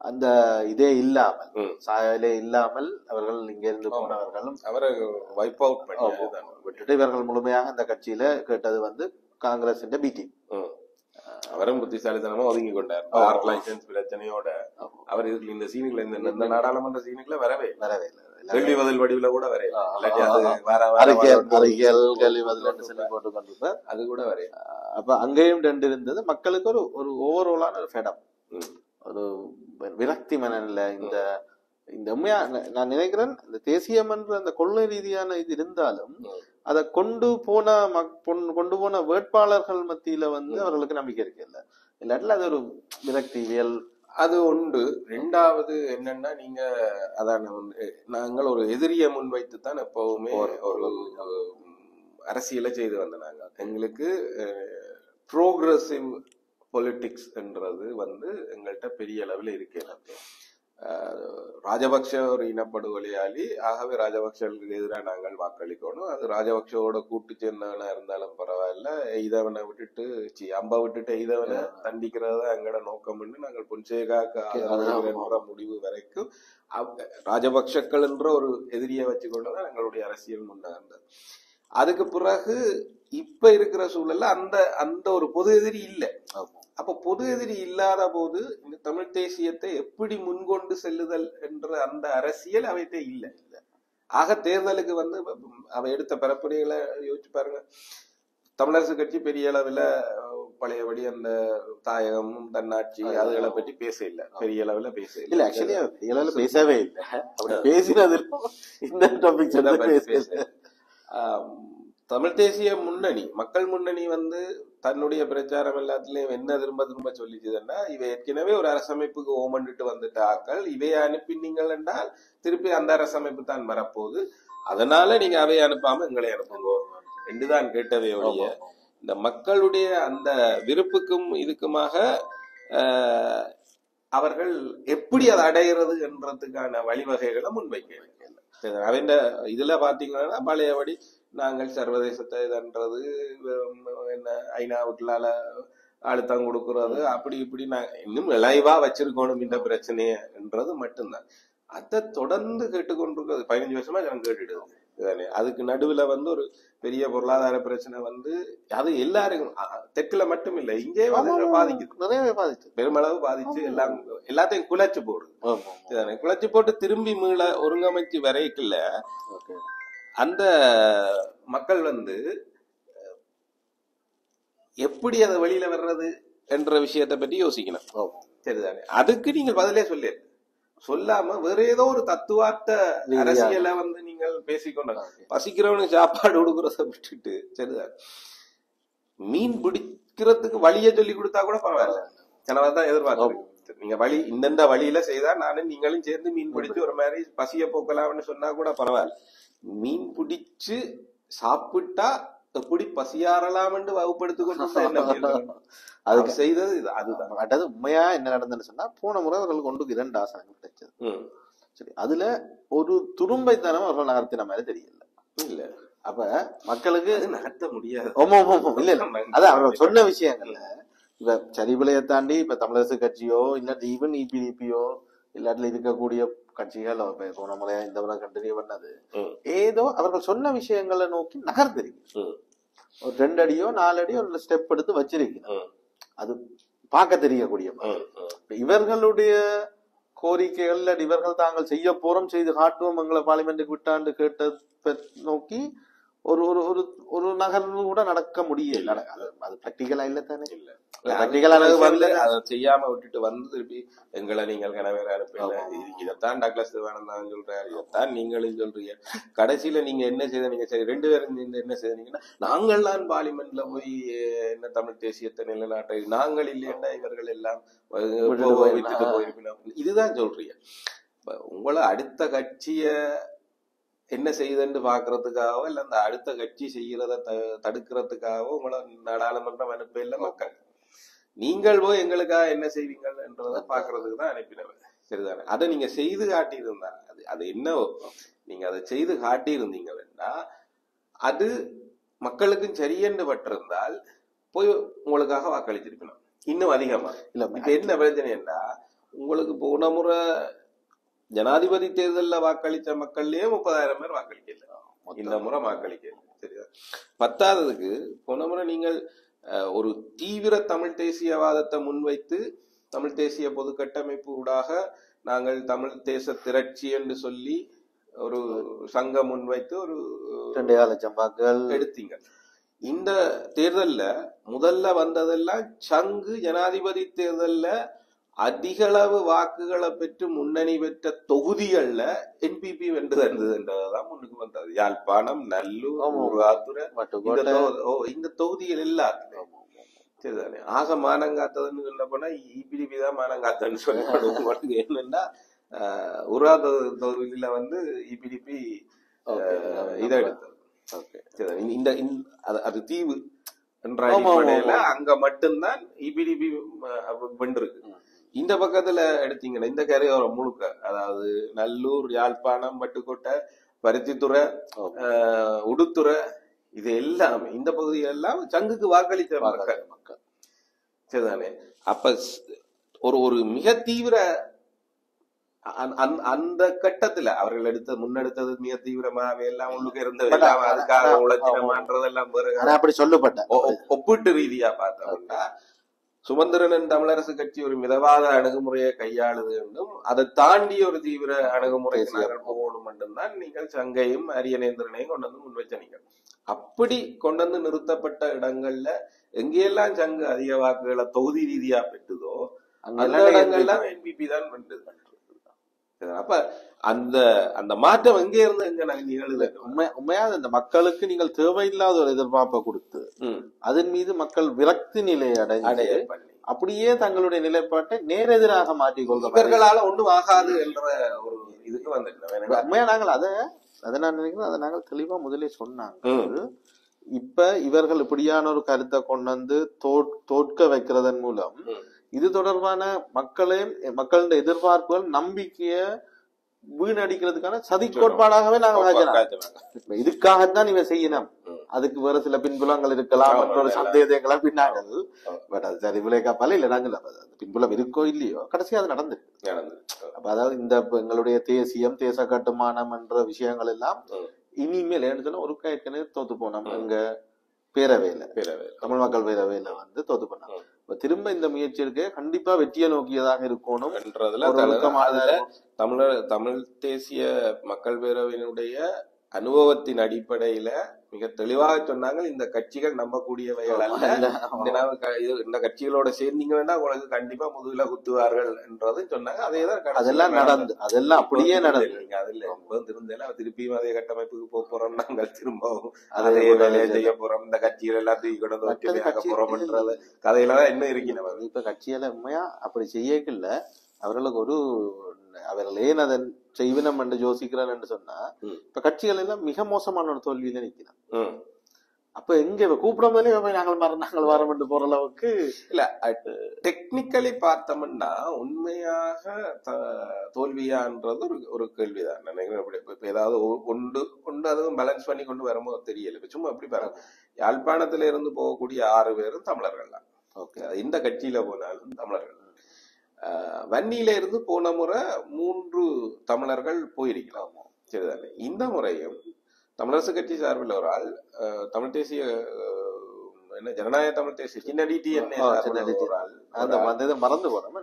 அந்த இதே இல்லாமல் சாயலே இல்லாமல் அவர்கள் இங்க இருந்து போனவர்களும் அவரை வைப் அவுட் பண்ணி விட்டுட்டு இவர்கள் முழுமையாக அந்த கட்சியில கேட்டது வந்து காங்கிரஸ் பிடி. அவரும் புத்திசாலித்தனமா ஒதுங்கி கொண்டார். லைசன்ஸ் பிரச்சனையோட அவர் இதுக்கு இந்த சீனுக்குள்ள இந்த நாடாளுமன்ற சீனுக்குள்ள வரவே இல்லை. கேள்வி பதில் வடிவுல கூட அது கூட வரைய. அப்ப அங்கேயும் 2 இருந்தது. மக்களுக்கு ஒரு ஓவராலான ஒரு ஃபெடம், ஒரு விரக்தி மனநிலை. இந்த உண்மையா நான் நினைக்கிறேன் இந்த தேசியம் என்ற அந்த கொள்கை ரீதியான இது இருந்தாலும் அதை கொண்டு போன வேட்பாளர்கள் மத்தியில வந்து அவர்களுக்கு நம்பிக்கை இருக்கு இல்ல, இல்லாட்டில அது ஒரு விரக்திவியல் அது உண்டு. 2வது என்னன்னா நீங்க அதான நாங்கள் ஒரு எதிரியை முன்வைத்து தான் எப்பவுமே ஒரு அரசியலை செய்து வந்த நாங்க. எங்களுக்கு ப்ரோக்ரஸிவ் பொலிட்டிக்ஸ் என்றது வந்து எங்கள்கிட்ட பெரிய அளவில் இருக்கிறது. ராஜபக்ஷ ஒரு இனப்படுகொலையாளி, ஆகவே ராஜபக்சர்களுக்கு எதிராக நாங்கள் வாக்களிக்கணும். அது ராஜபக்சோட கூட்டு சேர்ந்தவனா இருந்தாலும் பரவாயில்ல, எய்தவனை விட்டுட்டு அம்பை விட்டுட்டு எய்தவனை தண்டிக்கிறதா எங்களோட நோக்கம்னு நாங்கள் பொன்சேகாக்கு என்ற முடிவு வரைக்கும் ராஜபக்சக்கள் என்ற ஒரு எதிரியை வச்சுக்கொண்டுதான் எங்களுடைய அரசியல் முன்னேறது. அதுக்கு பிறகு இப்ப இருக்கிற சூழல்ல அந்த ஒரு பொது எதிரி இல்லை. அப்ப பொது எதிரி இல்லாத போது இந்த தமிழ் தேசியத்தை எப்படி முன்கொண்டு செல்லுதல் என்ற அந்த அரசியல் அவைகிட்ட இல்லை. ஆக தேர்தலுக்கு வந்து அவ எடுத்த பரப்புரைகளை யோசிச்சு பாருங்க. தமிழரசு கட்சி பெரிய அளவில் பழையபடி அந்த தாயகமும் தன்னாட்சி அதுகளை பற்றி பேச இல்ல, பெரிய அளவுல பேச இல்ல. ஆக்சுவலி பெரிய அளவுல பேசவே இல்லை. அப்படி பேசினது இந்த டாபிக் பேச. தமிழ் தேசிய முன்னணி, மக்கள் முன்னணி வந்து தன்னுடைய பிரச்சாரம் எல்லாத்துலயும் என்ன திரும்ப திரும்ப சொல்லிச்சுதுன்னா, இவை ஏற்கனவே ஒரு அரசமைப்புக்கு ஓமண்டுட்டு வந்துட்ட ஆக்கள், இவைய அனுப்பினீங்கள் என்றால் திருப்பி அந்த அரசமைப்பு தான் வரப்போகுது, அதனால நீங்க அவையை அனுப்பாம எங்களை அனுப்புங்க என்றுதான் கேட்டவே ஒழிய இந்த மக்களுடைய அந்த விருப்புக்கும் இதுக்குமாக அவர்கள் எப்படி அதை அடைகிறது என்றதுக்கான வழிவகைகளை முன்வைக்க அவன் இதுல பாத்தீங்கன்னா பழையபடி நாங்கள் சர்வதேசத்தை இதன்றது என்ன ஐநாவுக்குள்ளால அழுத்தம் கொடுக்கறது அப்படி இப்படி நான் இன்னும் விளைவா வச்சிருக்கணும் இந்த பிரச்சனைய என்றது மட்டும்தான். அதை தொடர்ந்து கேட்டுக்கொண்டிருக்கிறது 15 வருஷமா நான் கேட்டுடுது. அதுக்கு நடுவுல வந்து ஒரு பெரிய பொருளாதார பிரச்சனை வந்து அது எல்லாருக்கும் தெற்குல மட்டும் இல்ல, இங்கே பாதிக்குது, நிறையவே பாதிச்சு, பெருமளவு பாதிச்சு எல்லாத்தையும் குலைச்சு போடுது. குலைச்சு போட்டு திரும்பி மீள ஒருங்கமைச்சு வரைக்குள்ள அந்த மக்கள் வந்து எப்படி அதை வெளியில வர்றது என்ற விஷயத்தை பற்றி யோசிக்கணும். சரிதானே? அதுக்கு நீங்கள் பதிலே சொல்லாம வேற ஏதோ ஒரு தத்துவார்த்த அரசியலை வந்து நீங்கள் பேசிக்கொண்ட பசிக்கிறவனுக்கு சாப்பாடு கொடுக்கறத விட்டுட்டு, சரிதான், மீன் பிடிக்கிறதுக்கு வழியை சொல்லி கொடுத்தா கூட பரவாயில்ல, கனவாதான் எதிர்பார்க்கிறேன். நீங்க வழி இந்தந்த வழியில செய்தா நானும் நீங்களும் சேர்ந்து மீன் பிடிச்சு ஒரு மாதிரி பசிய போக்கலாம்னு சொன்னா கூட பரவாயில்ல. மீன் பிடிச்சு சாப்பிட்டா எப்படி பசியாறலாம் என்று வகுப்படுத்திக் கொண்டு அதுக்கு செய்தது அதுதான். அது உண்மையா என்ன நடந்ததுன்னு சொன்னா, போன முறை அவர்கள் கொண்டு 2 ஆசனங்கள் கிடைச்சது. சரி, அதுல ஒரு துரும்பைத்தனம் அவர்கள் நகர்த்தின மாதிரி தெரியல. இல்ல, அப்ப மக்களுக்கு நகர்த்த முடியாது. இல்ல அது அவர்கள் சொன்ன விஷயங்கள்ல இப்ப சரிவிலையை தாண்டி இப்ப தமிழரசு கட்சியோ இல்லாட்டி ஈவன் இபிடிபியோ இல்லாட்டில இருக்கக்கூடிய கட்சிகள் போன முறையா இந்த முறை கண்டினியூ பண்ணது ஏதோ அவர்கள் சொன்ன விஷயங்களை நோக்கி நகர்த்திருக்கு. ஒரு 2 அடியோ 4 அடியோ ஒரு ஸ்டெப் எடுத்து வச்சிருக்கு. அது பார்க்க தெரியக்கூடிய இவர்களுடைய கோரிக்கைகள் இவர்கள் தாங்கள் செய்ய போறோம் செய்து காட்டுவோம் எங்களை பார்லிமெண்ட்டுக்கு விட்டாண்டு கேட்ட நோக்கி ஒரு ஒரு ஒரு நகர்வு கூட நடக்க முடியல. அது பிராக்டிகலா இல்ல தானே? இல்ல, அதை செய்யாம விட்டுட்டு வந்து திருப்பி எங்களை நீங்கள் கனவேற அனுப்பல, இதைத்தான் டக்ளஸ் வேணாம் சொல்றாரு, இதைத்தான் நீங்களும் சொல்றீங்க, கடைசியில நீங்க என்ன செய்த, நீங்க சரி 2 பேரும் என்ன செய்தீங்கன்னா நாங்கள்லாம் பார்லிமெண்ட்ல போய் என்ன தமிழ் தேசியத்தை நிலைநாட்ட நாங்கள் இல்லையா இவர்கள் எல்லாம் விட்டுட்டு போயிருக்கணும், இதுதான் சொல்றீங்க. உங்களை அடுத்த கட்சிய என்ன செய்யுதுன்னு பாக்குறதுக்காகவோ இல்ல அந்த அடுத்த கட்சி செய்யறத தடுக்கிறதுக்காகவோ உங்களை நாடாளுமன்றம் அனுப்ப இல்ல மக்கள். நீங்கள் போய் எங்களுக்காக என்ன செய்வீங்கள் என்றதை பாக்குறதுக்கு தான் அனுப்பினவர். சரிதானே? அதை நீங்க செய்து காட்டியிருந்தா அது என்ன நீங்க அதை செய்து காட்டியிருந்தீங்கன்னா அது மக்களுக்கும் சரியென்று பட்டிருந்தால் போய் உங்களுக்காக வாக்களிச்சிருக்கணும் இன்னும் அதிகமா. இல்ல இப்ப என்ன பிரச்சனைன்னா, உங்களுக்கு போன முறை ஜனாதிபதி தேர்தலில் வாக்களித்த மக்கள்லயே 30,000 பேர் வாக்களிக்கல, இந்த முறை வாக்களிக்கல. சரியா? 10ஆவதுக்கு போன முறை நீங்கள் ஒரு தீவிர தமிழ் தேசியவாதத்தை முன்வைத்து தமிழ் தேசிய பொது கட்டமைப்பு ஊடாக நாங்கள் தமிழ் தேச திரட்சி என்று சொல்லி ஒரு சங்கம் முன்வைத்து ஒரு 2,00,000 வாக்குகள் எடுத்தீங்க. இந்த தேர்தல்ல முதல்ல வந்ததெல்லாம் சங்கு ஜனாதிபதி தேர்தல்ல அதிகளவு வாக்குகளை பெற்று முன்னணி பெற்ற தொகுதிகள்ல என்பிபி வென்று தந்ததுன்றதுதான் முன்னுக்கு வந்தது. யாழ்ப்பாணம், நல்லூர், முருகாத்துறை, இந்த தொகுதிகள் எல்லாத்துலயும். சரிதானே? ஆக மானங்காத்ததுன்னு சொல்ல போனா இபிடிபி தான் மானங்காத்தன்னு சொல்லப்படுவோம். என்னன்னா தொகுதியில வந்து இபிடிபி இதை எடுத்தது. இந்த அது தீவு என்ற அடிப்படையில அங்க மட்டும்தான் இபிடிபி வென்றிருக்கு. இந்த பக்கத்துல எடுத்தீங்கன்னா இந்த கரையோரம் முழுக்க, அதாவது நல்லூர், யாழ்ப்பாணம், பட்டுக்கோட்டை, பருத்தித்துறை, உடுத்துறை, இது எல்லாமே இந்த பகுதி எல்லாம் சங்குக்கு வாக்களித்த மக்கள். சரிதானே? அப்ப ஒரு மிக தீவிர அந்த கட்டத்துல அவர்கள் முன்னெடுத்தது மிக தீவிரமாவே எல்லாம் உள்ளுக்கு இருந்தது, அதுக்காக உழைச்சினமான்றதெல்லாம் அப்படி சொல்லப்பட்ட ஒப்பீட்டு ரீதியா பார்த்தோம்னா சுமந்திரன் தமிழரசு கட்சி ஒரு மிதவாத அணுகுமுறையை கையாளுது என்றும் அதை தாண்டி ஒரு தீவிர அணுகுமுறை போகணும் மட்டும்தான் நீங்கள் சங்கையும் அரியநேந்திரனையும் கொண்டு வந்து முன்வைச்ச நீங்கள். அப்படி கொண்டு வந்து நிறுத்தப்பட்ட இடங்கள்ல எங்கெல்லாம் சங்கு அதிக வாக்குகளை தொகுதி ரீதியா பெற்றுதோ அந்த இடங்கள்லாம் என்பிபி தான் பண்றது. அப்ப அந்த அந்த மாற்றம் எங்க இருந்து எங்க நிகழுது? உண்மையா இந்த மக்களுக்கு நீங்கள் தேவையில்லாத ஒரு எதிர்பார்ப்பை கொடுத்து அதன் மீது மக்கள் விரக்தி நிலை அடைய அப்படியே தங்களுடைய நிலைப்பாட்டை நேரெதிராக மாற்றிக்கொள்ளும். இவர்களால ஒண்ணும் ஆகாது என்ற ஒரு இதுக்கு வந்துட்டு உண்மையா நாங்கள் அதை நான் நினைக்கிறேன். அதை நாங்கள் தெளிவா முதலே சொன்னாங்க. இப்ப இவர்கள் இப்படியான ஒரு கருத்தை கொண்டு வந்து தோற்க வைக்கிறதன் மூலம் இது தொடர்பான மக்களின் எதிர்பார்ப்புகள் நம்பிக்கைய வீணடிக்கிறதுக்கான சதி கோட்பாடாகவே நாங்கள் இதுக்காகத்தான் இவன் செய்யணும். அதுக்கு வேற சில பின்புலங்கள் இருக்கலாம், மற்றொரு சந்தேகங்களா பின்னாங்கள். பட் அது சரி விளைக்கா பல இல்ல, நாங்கள் பின்புலம் இருக்கோ இல்லையோ கடைசியா அது நடந்து. அப்ப அதாவது இந்த எங்களுடைய தேசியம் தேச கட்டுமானம் என்ற விஷயங்கள் எல்லாம் இனிமேல் என்ன சொன்னா ஒரு ஏற்கனவே தோத்து போனோம். எங்க பேரவையில தமிழ் மக்கள் பேரவையில வந்து தோத்து போனோம். திரும்ப இந்த முயற்சி இருக்கு, கண்டிப்பா வெற்றியை நோக்கியதாக இருக்கணும் என்றதுல தமிழ் தேசிய மக்கள் பேரவையினுடைய அனுபவத்தின் அடிப்படையில மிக தெளிவாக சொன்னாங்க. இந்த கட்சிகள் நம்பக்கூடியவைகள் அல்ல, இந்த கட்சிகளோட சேர்ந்தீங்கன்னா உங்களுக்கு கண்டிப்பா முதுகுல குத்துவார்கள் என்றதும் சொன்னாங்க. அதெல்லாம் நடந்து, அதெல்லாம் அப்படியே நடந்து. அதுல திருந்தல திருப்பியும் அதே கட்டமைப்புக்கு போறோம், நாங்கள் திரும்பவும் அதே வேலையை செய்ய போறோம், இந்த கட்சிகள் எல்லாம் தூக்கி கொண்டு ஒற்றுமையாக போறோம்ன்றது கதையிலதான் என்ன இருக்கிற. இப்ப கட்சியில உண்மையா அப்படி செய்யல. அவர்களுக்கு அவர்கள் ஏன் அதன் செய்வினம் என்று யோசிக்கிறான் என்று சொன்னா, இப்ப கட்சிகள் எல்லாம் மிக மோசமான ஒரு தோல்வியில நிக்கிறான். அப்ப எங்க கூப்பிடும் போதே நாங்கள் வரோம் என்று போற அளவுக்கு இல்ல. டெக்னிக்கலி பார்த்தோம்னா உண்மையாக தோல்வியான்றது ஒரு கேள்விதான் நினைக்கிறேன். ஏதாவது ஒன்று அதுவும் பேலன்ஸ் பண்ணி கொண்டு வரும்போது தெரியல. இப்ப சும்மா எப்படி பாருங்க, யாழ்ப்பாணத்துல இருந்து போகக்கூடிய 6 பேரும் தமிழர்கள் தான். ஓகே, இந்த கட்சியில போனாலும் தமிழர்கள். வன்னியில இருந்து போன முறை 3 தமிழர்கள் போயிருக்கலாம். சரிதானே? இந்த முறையும் தமிழரசு கட்சி சார்பில் ஒரு ஆள், தமிழ் தேசிய என்ன ஜனநாயக தமிழ் தேசிய மறந்து போனோம்.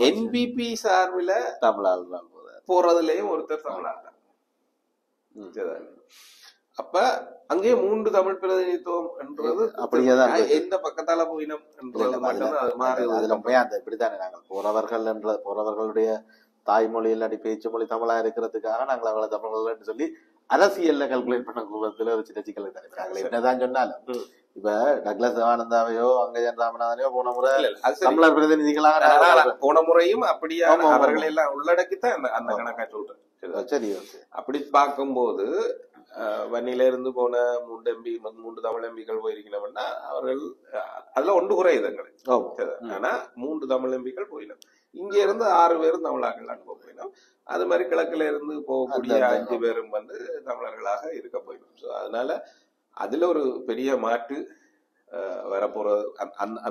என்பிபி சார்பில் தமிழால் போறதுலயும் ஒருத்தர் தமிழால் தான். சரிதானே? அப்ப அங்கே 3 தமிழ் பிரதிநிதித்துவம் என்றது அப்படியேதான். எந்த பக்கத்தால போயினம் என்றது மட்டும்தான். இப்படித்தானே நாங்கள் போறவர்களுடைய தாய்மொழி இல்லாட்டி பேச்சு மொழி தமிழா இருக்கிறதுக்காக நாங்கள் அவளை தமிழர்கள் சொல்லி அரசியல்ல கால்குலேட் பண்ண கூடத்துல ஒரு சின்ன சிக்கல் தானே. என்னதான் சொன்னாலும் இப்ப டக்ளஸ் ஆனந்தாவையோ அங்கஜன் ராமநாதனையோ போன முறை தமிழர் பிரதிநிதிகளாக போன முறையும் அப்படியா அவர்கள் எல்லாம் உள்ளடக்கித்தான் அந்த கணக்கா சொல்றேன். சரி, அப்படி பார்க்கும்போது வன்னியில இருந்து போன 3 தமிழ் எம்பிக்கள் போயிருக்கணும்னா அவர்கள் அதுல ஒன்று குறையுது எங்களுக்கு. ஆனா 3 தமிழ் எம்பிக்கள் போயிடும். இங்க இருந்து 6 பேரும் தமிழாக்கள் அனுப்ப போயிடும். அது மாதிரி கிழக்குல இருந்து போகக்கூடிய 5 பேரும் வந்து தமிழர்களாக இருக்க போயிடும். அதனால அதுல ஒரு பெரிய மாற்று வரப்போறது.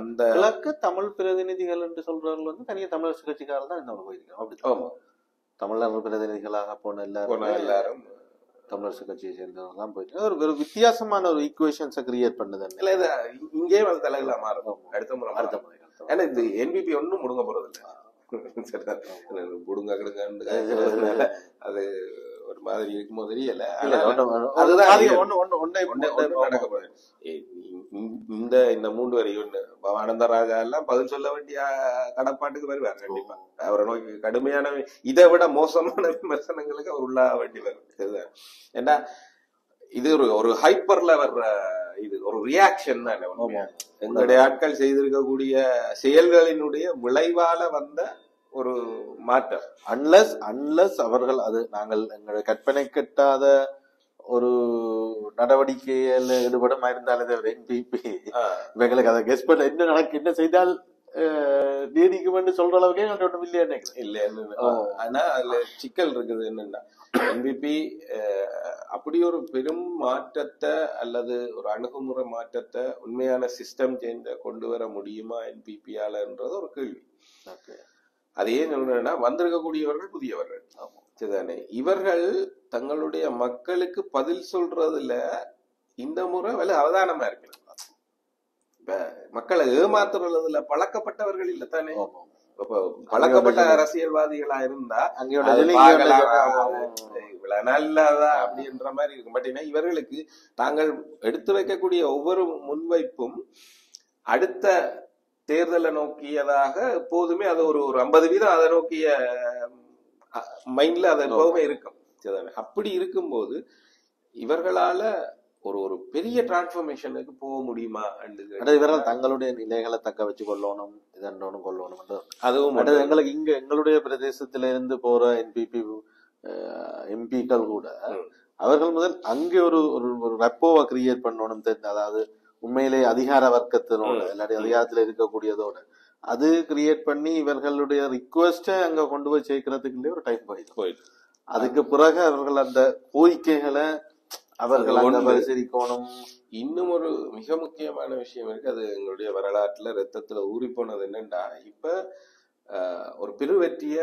அந்த கிழக்கு தமிழ் பிரதிநிதிகள் என்று சொல்றவர்கள் வந்து தனியா தமிழரசு கட்சிக்காரர் தான் இன்னொரு போயிருக்கோம். அப்படி தமிழர் பிரதிநிதிகளாக போன எல்லாரும் தமிழரசு கட்சியை சேர்ந்தவங்க தான் போயிட்டு ஒரு வித்தியாசமான ஒரு ஈக்குவேஷன்ஸை கிரியேட் பண்ணுது. இங்கே வந்து தலைகளா மாறும் அடுத்த முறை. ஏன்னா இது என்பிபி ஒன்னும் முடுங்க போறது இல்லை. முடுங்க கிடுங்க அது ஒரு மாதிரி இருக்குமோ தெரியல. அதுதான் நடக்கப்படும். இந்த 3 வரி ஒண்ணு ஆனந்தராஜா எல்லாம் பதில் சொல்ல வேண்டிய கடப்பாட்டுக்கு வருவார் கண்டிப்பா. அவரை நோக்கி கடுமையான இதை விட மோசமான விமர்சனங்களுக்கு அவர் உள்ளாக வேண்டி வரும். ஏன்னா இது ஒரு ஹைப்பர்ல வர்ற இது ஒரு ரியாக்ஷன் தான். எங்களுடைய ஆட்கள் செய்திருக்கக்கூடிய செயல்களினுடைய விளைவால வந்த ஒரு மாற்றம். அன்லஸ் அவர்கள் அது நாங்கள் எங்களுடைய கற்பனை கட்டாத ஒரு நடவடிக்கையில் ஈடுபடமா இருந்தாலும் என்பிபி இவங்களுக்கு அதை கெஸ் பண்ண என்ன செய்தால் நீதிக்குமென்று சொல்ற அளவுக்கு எங்கள்ட்ட ஒன்றும் இல்லைன்னு. ஆனா அதுல சிக்கல் இருக்குது என்னன்னா, என்பிபி அப்படி ஒரு பெரும் மாற்றத்தை அல்லது ஒரு அணுகுமுறை மாற்றத்தை உண்மையான சிஸ்டம் சேஞ்ச கொண்டு வர முடியுமா என்பிபியாலன்றது ஒரு கேள்வி. அதே என்னன்னா வந்திருக்கக்கூடியவர்கள் புதியவர்கள். சரிதானே? இவர்கள் தங்களுடைய மக்களுக்கு பதில் சொல்றதுல இந்த முறை அவதானமா இருக்கு. இப்ப மக்களை ஏமாத்துறதுல பழக்கப்பட்டவர்கள் இல்ல தானே. பழக்கப்பட்ட அரசியல்வாதிகளா இருந்தா நல்லதா அப்படின்ற மாதிரி இருக்கும். பட் இவர்களுக்கு தாங்கள் எடுத்து வைக்கக்கூடிய ஒவ்வொரு முன்வைப்பும் அடுத்த தேர்தலை நோக்கியதாக எப்போதுமே அது ஒரு 50% அதை நோக்கிய மைண்ட்ல அது எப்பவுமே இருக்கும். அப்படி இருக்கும்போது இவர்களால ஒரு பெரிய டிரான்ஸ்பர்மேஷனுக்கு போக முடியுமா? இவர்கள் தங்களுடைய நிலைகளை தக்க வச்சு கொள்ளணும், இதன்றோனும் கொள்ளணும். அதுவும் எங்களுக்கு இங்க எங்களுடைய பிரதேசத்தில இருந்து போற எம்பிக்கள் கூட அவர்கள் முதல் அங்கே ஒரு ரெப்போவை கிரியேட் பண்ணணும். அதாவது உண்மையிலே அதிகார வர்க்கத்தினோட இல்லாட்டி அதிகாரத்துல இருக்கக்கூடியதோட அது கிரியேட் பண்ணி இவர்களுடைய ரிக்வெஸ்ட அங்க கொண்டு போய் சேர்க்கறதுக்குள்ளே ஒரு டைம் போயிடும். அதுக்கு பிறகு அவர்கள் அந்த கோரிக்கைகளை அவர்கள் அங்க பரிசீலிக்கணும். இன்னும் ஒரு மிக முக்கியமான விஷயம் இருக்கு. அது எங்களுடைய வரலாற்றுல ரத்தத்துல ஊறி போனது என்னன்னா, இப்ப ஒரு பெருவெற்றிய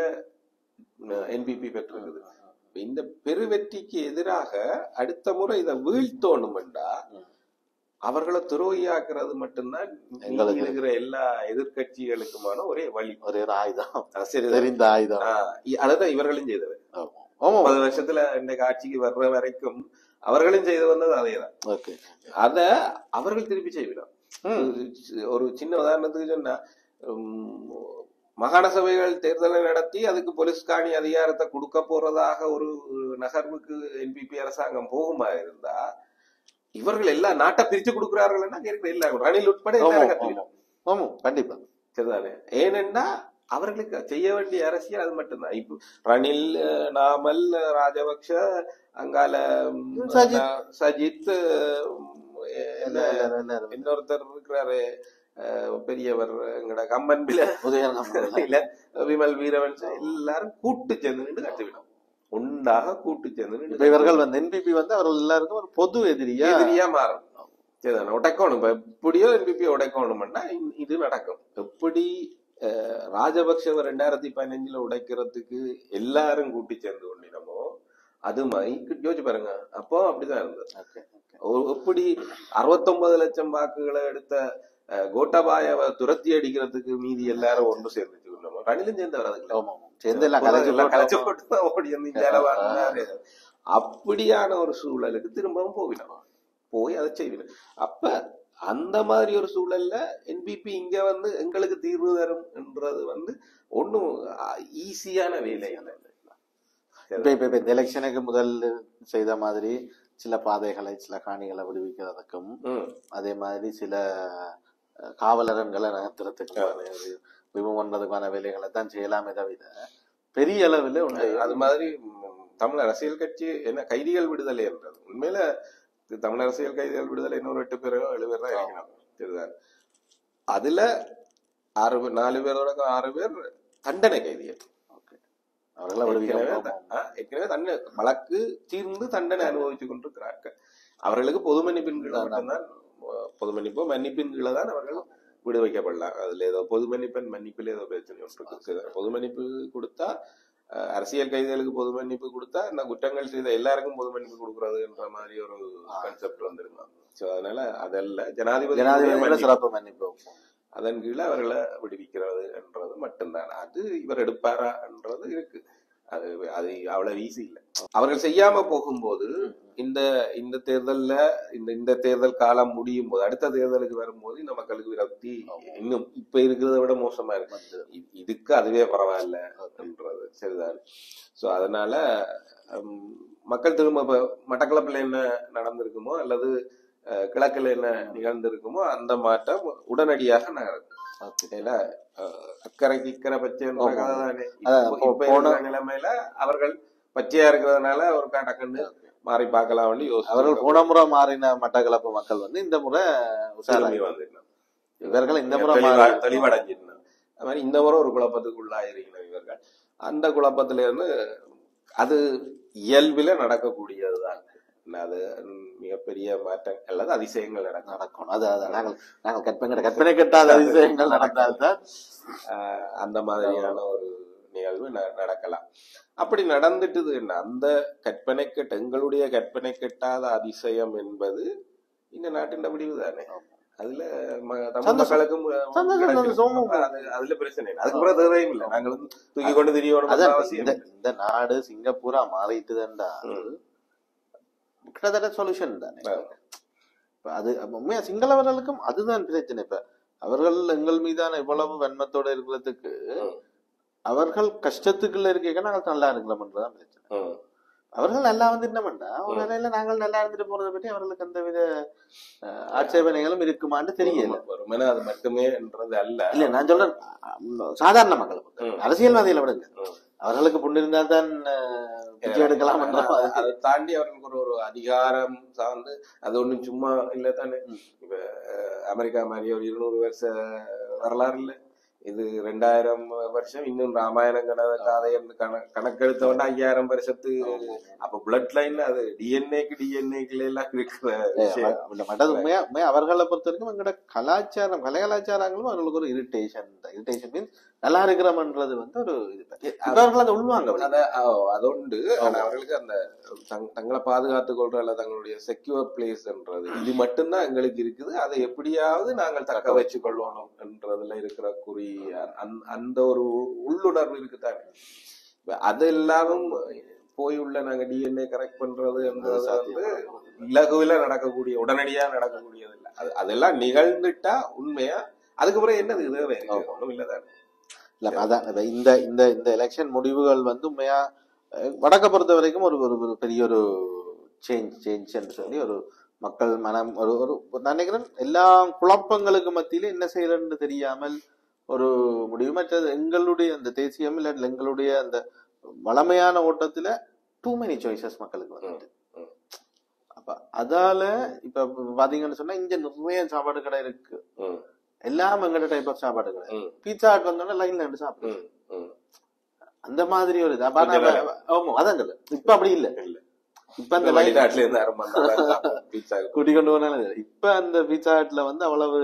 என்பிபி பெற்றிருக்குது. இந்த பெருவெற்றிக்கு எதிராக அடுத்த முறை இதை வீழ்த்தோணும்டா அவர்களை துரோகியாக்குறது மட்டும்தான் இருக்கிற எல்லா எதிர்கட்சிகளுக்குமான ஒரே வழி, ஒரே ஆயுதம், தெரிந்த ஆயுதம். அதான் இவர்களும் செய்தது. 30 வருஷத்துல இந்த ஆட்சிக்கு வர்ற வரைக்கும் அவர்களும் செய்து வந்தது அதேதான். அத அவர்கள் திருப்பி செய்விடும். ஒரு சின்ன உதாரணத்துக்கு சொன்னா, மாகாண சபைகள் தேர்தலை நடத்தி அதுக்கு போலீஸ்காணி அதிகாரத்தை கொடுக்க போறதாக ஒரு நகர்வுக்கு என்பிபி அரசாங்கம் போகுமா இருந்தா இவர்கள் எல்லாம் நாட்டை பிரிச்சு கொடுக்கிறார்கள்னா எல்லாரும் ரணில் உட்பட கண்டிப்பா சரிதானே. ஏனென்றா அவர்களுக்கு செய்ய வேண்டிய அரசியல் அது மட்டும்தான். இப்ப ரணில், நாமல், ராஜபக்ஷ, அங்கால சஜித், இன்னொருத்தர் இருக்கிறாரு பெரியவர் எங்கட கம்பன் விமல் வீரவன், எல்லாரும் கூட்டு சேர்ந்து கட்டுவிடும், உண்டாக கூட்டு சேர்ந்து. இவர்கள் என்பிபி அவர்கள் எல்லாருக்கும் ஒரு பொது எதிரியா மாறும். உடைக்கணும். இப்ப எப்படியோ என்பிபி உடைக்கணும்னா இது நடக்கும். எப்படி ராஜபக்சவ 2015 உடைக்கிறதுக்கு எல்லாரும் கூட்டி சேர்ந்து கொண்டினமோ அது மாதிரி யோசிச்சு பாருங்க. அப்போ அப்படிதான் இருந்தது. எப்படி 69 லட்சம் வாக்குகளை எடுத்த கோட்டாபாயாவை துரத்தி அடிக்கிறதுக்கு மீதி எல்லாரும் ஒன்று சேர்ந்துச்சு. ரணிலும் சேர்ந்து வராது. அப்படியான ஒரு சூழலுக்கு திரும்பவும் போவிடும், போய் அதை செய்விடும். அப்ப அந்த மாதிரி ஒரு சூழல்ல என்பிபி இங்க எங்களுக்கு தீர்வு தரும் என்றது ஒன்னும் ஈஸியான வேலை அல்ல. இப்ப இந்த எலெக்ஷனுக்கு முதல் செய்த மாதிரி சில பாதைகளை, சில காணிகளை விடுவிக்கிறதுக்கும், அதே மாதிரி சில காவலரன்களை நகர்த்துறதுக்கு ரிமூவ் பண்றதுக்கான வேலைகளை தான் செய்யலாமே தவிர பெரிய அளவில் அது மாதிரி தமிழ் அரசியல் கட்சி என்ன கைதிகள் விடுதலை என்றது உண்மையில தமிழ் அரசியல் கைதிகள் விடுதலை இன்னொரு 8 பேரோ 7 பேர் தான் இருக்கிறாங்க. அதுல 4 பேரோட 6 பேர் தண்டனை கைதிகள். ஏற்கனவே வழக்கு தீர்ந்து தண்டனை அனுபவிச்சு கொண்டிருக்கிறார்கள். அவர்களுக்கு பொது மன்னிப்பின் கீழே மட்டும்தான், பொது மன்னிப்போ மன்னிப்பின் கீழே தான் அவர்கள் விடுவிக்கப்படலாம். அதுல ஏதோ பொது மன்னிப்பில் ஏதோ பிரச்சனை ஒன்று. பொது மன்னிப்பு கொடுத்தா, அரசியல் கைதிகளுக்கு பொது மன்னிப்பு கொடுத்தா இந்த குற்றங்கள் செய்த எல்லாருக்கும் பொது மன்னிப்பு கொடுக்கறதுன்ற மாதிரி ஒரு கான்செப்ட் வந்திருக்காங்க. சோ அதனால அதல்ல, ஜனாதிபதி சிறப்பு மன்னிப்பு, அதன் கீழே அவர்களை விடுவிக்கிறது என்றது மட்டும்தான். அது இவர் எடுப்பாரா என்றது இருக்கு. அது அவ்வளவு ஈஸி இல்லை. அவர்கள் செய்யாம போகும்போது இந்த தேர்தல்ல இந்த தேர்தல் காலம் முடியும் போது, அடுத்த தேர்தலுக்கு வரும்போது இந்த மக்களுக்கு விரக்தி இன்னும் இப்ப இருக்கிறத விட மோசமா இருக்கு. இதுக்கு அதுவே பரவாயில்ல என்றது சரிதான். சோ அதனால மக்கள் திரும்ப மட்டக்களப்புல என்ன நடந்திருக்குமோ அல்லது கிழக்குல என்ன நிகழ்ந்திருக்குமோ அந்த மாற்றம் உடனடியாக நகரும். அக்கறைக்கு இக்கரை பச்சை நிலைமையில அவர்கள் பச்சையா இருக்கிறதுனால ஒரு டக்குன்னு மாறி பார்க்கலாம். அவர்கள் போன முறை மாறின மட்டக்களப்பு மக்கள் இந்த முறை இவர்கள் இந்த முறை தெளிவடைஞ்சிருந்தாங்க. அது மாதிரி இந்த முறை ஒரு குழப்பத்துக்குள்ளாயிருக்கிறார் இவர்கள். அந்த குழப்பத்தில இருந்து அது இயல்பில நடக்கக்கூடியதுதான். அது மிகப்பெரிய மாற்றம் அல்லது அதிசயங்கள் நடக்கும். நாங்கள் கற்பனை கட்டாத அதிசயங்கள் நடந்தால்தான் அந்த மாதிரியான ஒரு நிகழ்வு நடக்கலாம். அப்படி நடந்துட்டுதுன்னா அந்த எங்களுடைய கற்பனை கெட்டாத அதிசயம் என்பது இந்த நாட்டின் விடிவு தானே. அதுல தமிழ் மக்களுக்கும் அதுல பிரச்சனை இல்லை. அதுக்கு பிறகு தேவையும் இல்லை. நாங்கள் வந்து தூக்கி கொண்டு தெரியணும். இந்த நாடு சிங்கப்பூரா மாறிட்டுதான்டா கிட்டத்தட்ட சொல்யூஷன் தானே. அது உண்மையா சிங்களவர்களுக்கும் அதுதான் பிரச்சனை. இப்ப அவர்கள் எங்கள் மீதான இவ்வளவு வன்மத்தோட இருக்கிறதுக்கு அவர்கள் கஷ்டத்துக்குள்ள இருக்க நாங்கள் நல்லா இருக்கலாம்ன்றதான் பிரச்சனை. அவர்கள் நல்லா வந்துட்டோம்டா ஒரு நிலையில நாங்கள் நல்லா இருந்துட்டு போறதை பற்றி அவர்களுக்கு எந்த வித ஆட்சேபனைகளும் இருக்குமான்னு தெரியல. அது மட்டுமே அல்ல. இல்ல நான் சொல்றேன் சாதாரண மக்கள் அரசியல்வாதிகளை விடுங்க, அவர்களுக்கு புண்ணு இருந்தா தான் எடுக்கலாம். அதை தாண்டி அவர்களுக்கு ஒரு அதிகாரம் சார்ந்து அது ஒண்ணும் சும்மா இல்ல தானே. இப்ப அமெரிக்கா மாதிரி ஒரு 200 வருஷ வரலாறு இல்ல, இது 2000 வருஷம். இன்னும் ராமாயணம் கதை கணக்கெடுத்த 5000 வருஷத்து. அப்ப பிளட் லைன்ல அது டிஎன்ஏக்கு எல்லாம் இருக்கிற அவர்களை பொறுத்த வரைக்கும் எங்களோட கலாச்சாரம் கலாச்சாரங்களும் அவர்களுக்கு ஒரு இரிட்டேஷன் மீன்ஸ் நல்லா இருக்கிறோம்ன்றது வந்து ஒரு அவர்கள் அதை உள்வாங்க. அதோண்டு அவர்களுக்கு அந்த தங்களை பாதுகாத்துக் கொள்ற அல்ல தங்களுடைய செக்யூர் பிளேஸ்ன்றது இது மட்டும்தான் எங்களுக்கு இருக்குது. அதை எப்படியாவது நாங்கள் தக்க வச்சுக் கொள்ளணும் என்றதுல இருக்கிற குறி அந்த ஒரு உள்ளுணர்வு இருக்குதானே. அது எல்லாமும் போய் உள்ள நாங்க டிஎன்ஏ கரெக்ட் பண்றது வந்து இலகுவில நடக்கக்கூடிய உடனடியா நடக்கக்கூடியது இல்லை. அதெல்லாம் நிகழ்ந்துட்டா உண்மையா அதுக்கப்புறம் என்னது தேவை ஒண்ணும் இல்லதானே. அதான் இந்த இந்த இந்த எலெக்ஷன் முடிவுகள் வந்து உண்மையா வடக்க பொறுத்த வரைக்கும் ஒரு பெரிய ஒரு சேஞ்ச் என்று சொல்லி ஒரு மக்கள் மனம் ஒரு நான் நினைக்கிறேன் எல்லா குழப்பங்களுக்கு மத்தியில என்ன செய்யறன்னு தெரியாமல் ஒரு முடிவு. மற்றது எங்களுடைய அந்த தேசியம் இல்ல எங்களுடைய அந்த வளமையான ஓட்டத்துல டூ மெனி சாய்ஸஸ் மக்களுக்கு வந்துட்டு. அப்ப அதால இப்ப பாத்தீங்கன்னு சொன்னா இங்க நிறைய சாப்பாடு கடை இருக்கு, எல்லாம் எங்கட டைப் ஆஃப் சாப்பாடு கடை. பீட்சா ஹட் வந்தோன்னா லைன்ல இருந்து சாப்பிடுறோம் அந்த மாதிரி ஒரு இது. அதான் இப்ப அப்படி இல்ல. இப்ப அந்த வெளிநாட்டுல இருந்து கூட்டி கொண்டு போனாலும் இப்ப அந்த பீட்சா ஹட்ல வந்து அவ்வளவு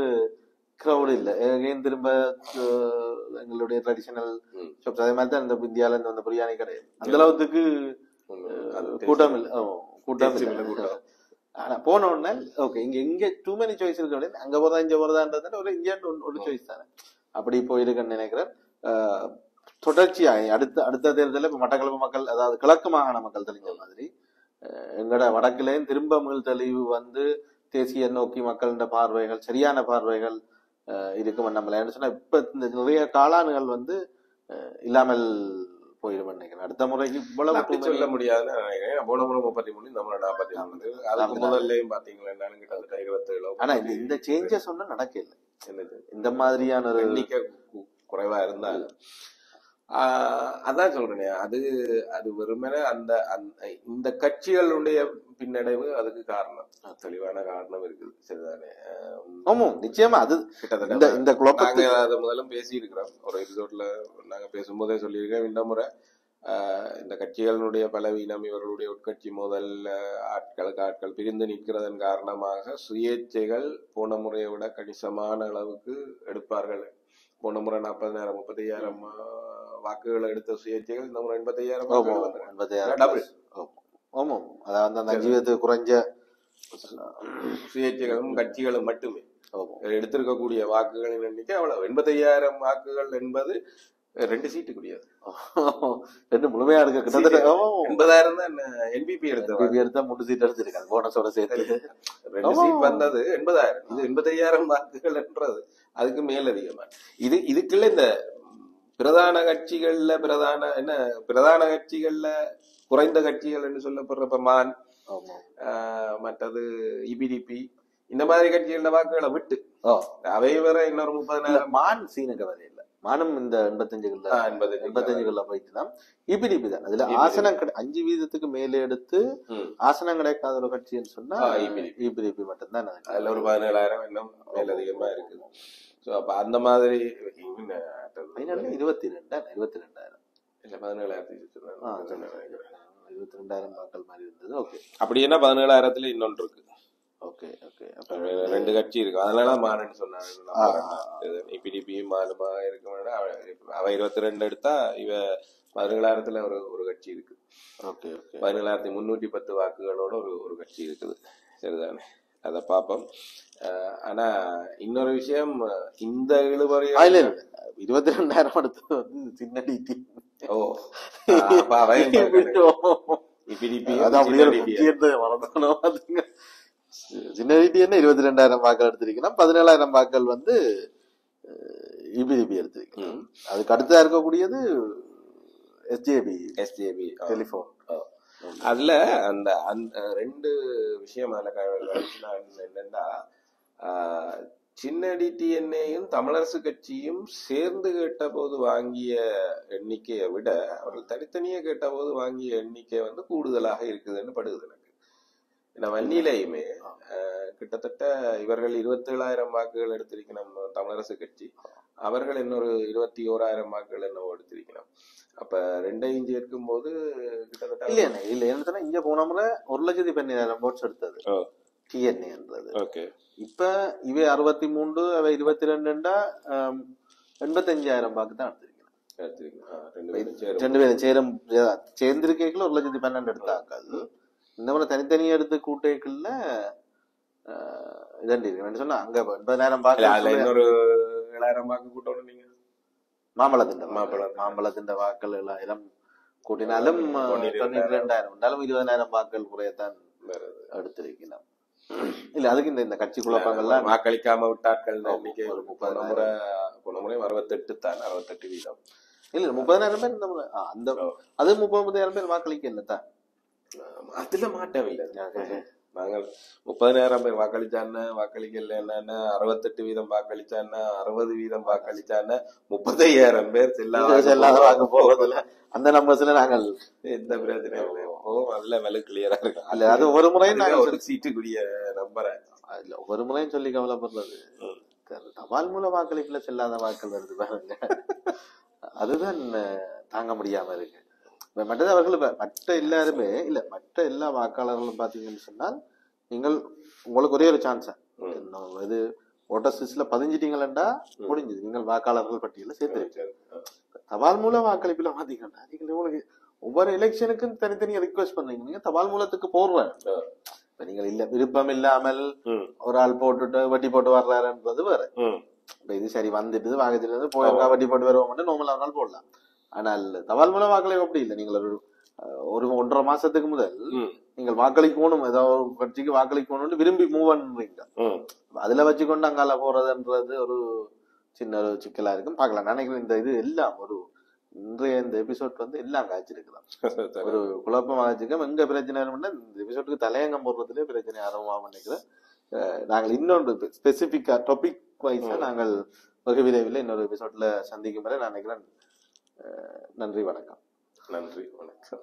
கிரௌட் இல்ல. ஏன் திரும்ப எங்களுடைய ட்ரெடிஷனல் ஷாப்ஸ் அதே மாதிரி தான் இந்த இந்தியால இருந்து வந்த பிரியாணி கடை அந்த அளவுக்கு கூட்டம் இல்ல. ஆனா போன உடனே ஓகே இங்க டூ மெனி சாய்ஸ் இருக்கு, அங்க போறதா இங்க போறதான்றது ஒரு இந்தியான்னு ஒரு சாய்ஸ் தானே. அப்படி போயிருக்குன்னு நினைக்கிறேன். தொடர்ச்சியாக அடுத்த தேர்தலில் இப்ப மட்டக்களப்பு மக்கள் அதாவது கிழக்கு மாகாண மக்கள் தெளிஞ்ச மாதிரி எங்கட வடக்குலேயும் திரும்ப மீள் தெளிவு வந்து தேசிய நோக்கி மக்களோட பார்வைகள் சரியான பார்வைகள் இருக்கும். நம்மள என்ன சொன்னா இப்ப இந்த நிறைய காளான்கள் வந்து இல்லாமல் போயிடும் நினைக்கிறேன். அடுத்த முறைக்கு இவ்வளவு சொல்ல முடியாது. போன முறை 33 இந்த முறை 43. அதுக்கு முதல்லையும் பாத்தீங்களா என்னன்னு கிட்டத்தட்ட 27. ஆனா இந்த சேஞ்சஸ் ஒன்றும் நடக்க இல்லை. இந்த மாதிரியான ஒரு எண்ணிக்கை குறைவா இருந்தாலும் அதான் சொல்றேனே, அது வெறுமனே அந்த இந்த கட்சிகளுடைய பின்னடைவு அதுக்கு காரணம், தெளிவான காரணம் இருக்குது. சரிதானே? ஆமா நிச்சயமா. அது கிட்டத்தட்ட இந்த நாங்க அதை முதலும் பேசி இருக்கிறோம் ஒரு எபிசோட்ல. நாங்க பேசும்போதே சொல்லியிருக்கோம், இந்த முறை இந்த கட்சிகளுடைய பலவீனம், இவர்களுடைய உட்கட்சி மோதல், ஆட்கள் பிரிந்து நிற்கிறதன் காரணமாக சுயேட்சைகள் போன முறையை விட கணிசமான அளவுக்கு எடுப்பார்கள். போன முறை 40,000 35,000 வாக்குகளை எடுத்த சுயேட்சைகள் இந்த முறை 85,000 ஆமாம். அதாவது அந்த ஜீவத்துக்கு குறைஞ்ச சுயேட்சைகளும் கட்சிகளும் மட்டுமே எடுத்திருக்கக்கூடிய வாக்குகளின் எண்ணிக்கை அவ்வளவு. 85,000 வாக்குகள் என்பது 2 சீட்டு கிடையாது. 2 முழுமையா எடுக்க கிட்டத்தட்ட 80,000 தான் என்பிபி எடுத்த 3 சீட் எடுத்திருக்காங்க போனஸோட சேர்த்து. 2 சீட் வந்தது 80,000. இது 85,000 வாக்குகள் என்றது அதுக்கு மேலதிகமா. இதுக்குள்ள இந்த பிரதான கட்சிகள்ல பிரதான கட்சிகள்ல குறைந்த கட்சிகள் என்று சொல்லப்படுற மான், மற்றது இபிடிபி இந்த மாதிரி கட்சிகள வாக்குகளை விட்டு அவை வேற இன்னொரு 30,000 மான் சீனுக்கு வரையில மானம் இந்த 85 போயிட்டுதான். இபிடிபி தான் அதுல ஆசனம் 5% மேலே எடுத்து ஆசனம் கிடைக்காத ஒரு கட்சின்னு சொன்னா இபிடிபி மட்டும்தான். அதுல ஒரு 17,000 இன்னும் மேலதிகமா இருக்குது. சோ அப்ப அந்த மாதிரி 22,000 இல்ல 17,000 22,000 மக்கள் மாதிரி இருந்தது. ஓகே, அப்படின்னா 17,000 இன்னொன்று இருக்கு. ஓகே ஓகே, 2 கட்சி இருக்கு. அதனால மானன்னு சொன்னாங்க. இபிடிபியும் மானுமா இருக்கும். அவ 22 எடுத்தா இவ 17,000 ஒரு கட்சி இருக்கு. ஓகே ஓகே, 17,310 வாக்குகளோட ஒரு கட்சி இருக்குது. சரிதானே? அதை பார்ப்போம். ஆனா இன்னொரு விஷயம், இந்த இழுபறி 22,000 அடுத்து வந்து சின்ன டிடி. ஓ சின்ன டிடி என்ன 22,000 வாக்கள் எடுத்திருக்கணும். 17,000 வாக்கள் வந்து இபிடிபி எடுத்திருக்கணும். அதுக்கு அடுத்தா இருக்கக்கூடியது எஸ்ஜேபி டெலிபோன். அதுல அந்த ரெண்டு விஷயம் என்னன்னா, சின்ன டிடிஎன்ஏயும் தமிழரசு கட்சியும் சேர்ந்து கேட்ட போது வாங்கிய எண்ணிக்கையை விட அவர்கள் தனித்தனியே கேட்ட போது வாங்கிய எண்ணிக்கை வந்து கூடுதலாக இருக்குதுன்னு படுது எனக்கு. ஏன்னா வன்னிலையுமே கிட்டத்தட்ட இவர்கள் 27,000 வாக்குகள் எடுத்திருக்கணும் தமிழரசு கட்சி, அவர்கள் இன்னொரு 21,000 வாக்குகள் என்னவோ எடுத்திருக்கணும். அப்ப ரெண்டையும் சேர்க்கும் போது கிட்டத்தட்ட இல்ல என்ன இங்க போன முறை 1,12,000 votes எடுத்தது டிஎன்ஏன்றது. இப்ப இவ 63 அவ 22 85,000 வாக்கு தான் எடுத்திருக்கணும். ரெண்டு பேரும் சேர்ந்திருக்கேக்குள்ள 1,12,000 எடுத்தாக்கள். இந்த முறை தனித்தனியா எடுத்து கூட்டைக்குள்ள இதண்டி சொன்னா அங்க 80,000 வாக்கு, இன்னொரு 7,000 வாக்கு கூட்டணும். நீங்க மாம்பழத்தின் வாக்கள் 7,000 கூட்டினாலும் 92,000 இருந்தாலும் 20,000 வாக்கள் குறையத்தான் எடுத்திருக்கணும். இல்ல அதுக்கு இந்த கட்சி குழப்பங்கள்லாம் வாக்களிக்காம விட்டார்கள் எண்ணிக்கை ஒரு 30 முறை 68 தான், 68%. இல்ல 30,000 பேர் இந்த முறை அந்த அது 30,000 பேர் வாக்களிக்க இல்லத்தான். அதுல மாட்டவில்லை. நாங்கள் 30,000 பேர் வாக்களிச்சான்னு வாக்களிக்கல என்னன்னு 68% வாக்களிச்சான்னு 60% வாக்களிச்சான்னு 35,000 பேர் செல்லாத வாக்கு போவதில்ல. அந்த நம்பர்ஸ்ல நாங்கள் எந்த பிரச்சனையும் இல்லை. அதுல மேல கிளியரா இருக்கு. அல்ல அது ஒரு முறையும் நாங்கள் ஒரு சீட்டுக்குரிய நம்பரை இல்ல ஒரு முறையும் சொல்லி கவலைப்படுறது. தபால் மூல வாக்களிப்புல செல்லாத வாக்கள் வருது பாருங்க, அதுதான் தாங்க முடியாம இருக்கு. மற்றது அவர்கள் மற்ற எல்லாருமே இல்ல மற்ற எல்லா வாக்காளர்களும் பாத்தீங்கன்னு சொன்னால் நீங்கள் உங்களுக்கு ஒரே ஒரு சான்ஸ், இது ஓட்டர் லிஸ்ட்ல பதிஞ்சிட்டீங்களா முடிஞ்சது, நீங்கள் வாக்காளர்கள் பட்டியல சேர்த்து. தபால் மூல வாக்களிப்புல பாத்தீங்கன்னா நீங்கள் உங்களுக்கு ஒவ்வொரு எலெக்ஷனுக்கும் தனித்தனியா ரிக்வெஸ்ட் பண்றீங்க. நீங்க தபால் மூலத்துக்கு போடுறேன், நீங்கள் இல்ல விருப்பம் இல்லாமல் ஒரு ஆள் போட்டுட்டு வட்டி போட்டு வர்றாருன்றது வேற. இப்ப இது சரி வந்துட்டு வாங்கறது போய் வட்டி போட்டு வருவோம் நார்மலா ஒரு நாள் போடலாம். ஆனால் தபால் மூல வாக்களிப்பு அப்படி இல்லை. நீங்கள் ஒரு 1.5 மாசத்துக்கு முதல் நீங்கள் வாக்களிக்கணும், ஏதாவது ஒரு கட்சிக்கு வாக்களிக்கணும்னு விரும்பி மூவ் பண்றீங்க. அதுல வச்சுக்கொண்டு அங்கால போறதுன்றது ஒரு சின்ன ஒரு சிக்கலா இருக்கும். பார்க்கலாம் நினைக்கிறேன். இந்த இது எல்லாம் ஒரு இன்றைய இந்த எபிசோட் வந்து எல்லாம் காய்ச்சிருக்கலாம், ஒரு குழப்பம் ஆச்சுக்க. எங்க பிரச்சனை இந்த எபிசோட்டுக்கு தலையங்கம் போடுறதுல பிரச்சனை ஆரம்பமாக நினைக்கிறேன். நாங்கள் இன்னொன்று ஸ்பெசிபிக்கா டாபிக் வைஸா நாங்கள் வெகு விரைவில் இன்னொரு எபிசோட்ல சந்திக்கும் வரை நான் நினைக்கிறேன். நன்றி வணக்கம். நன்றி வணக்கம்.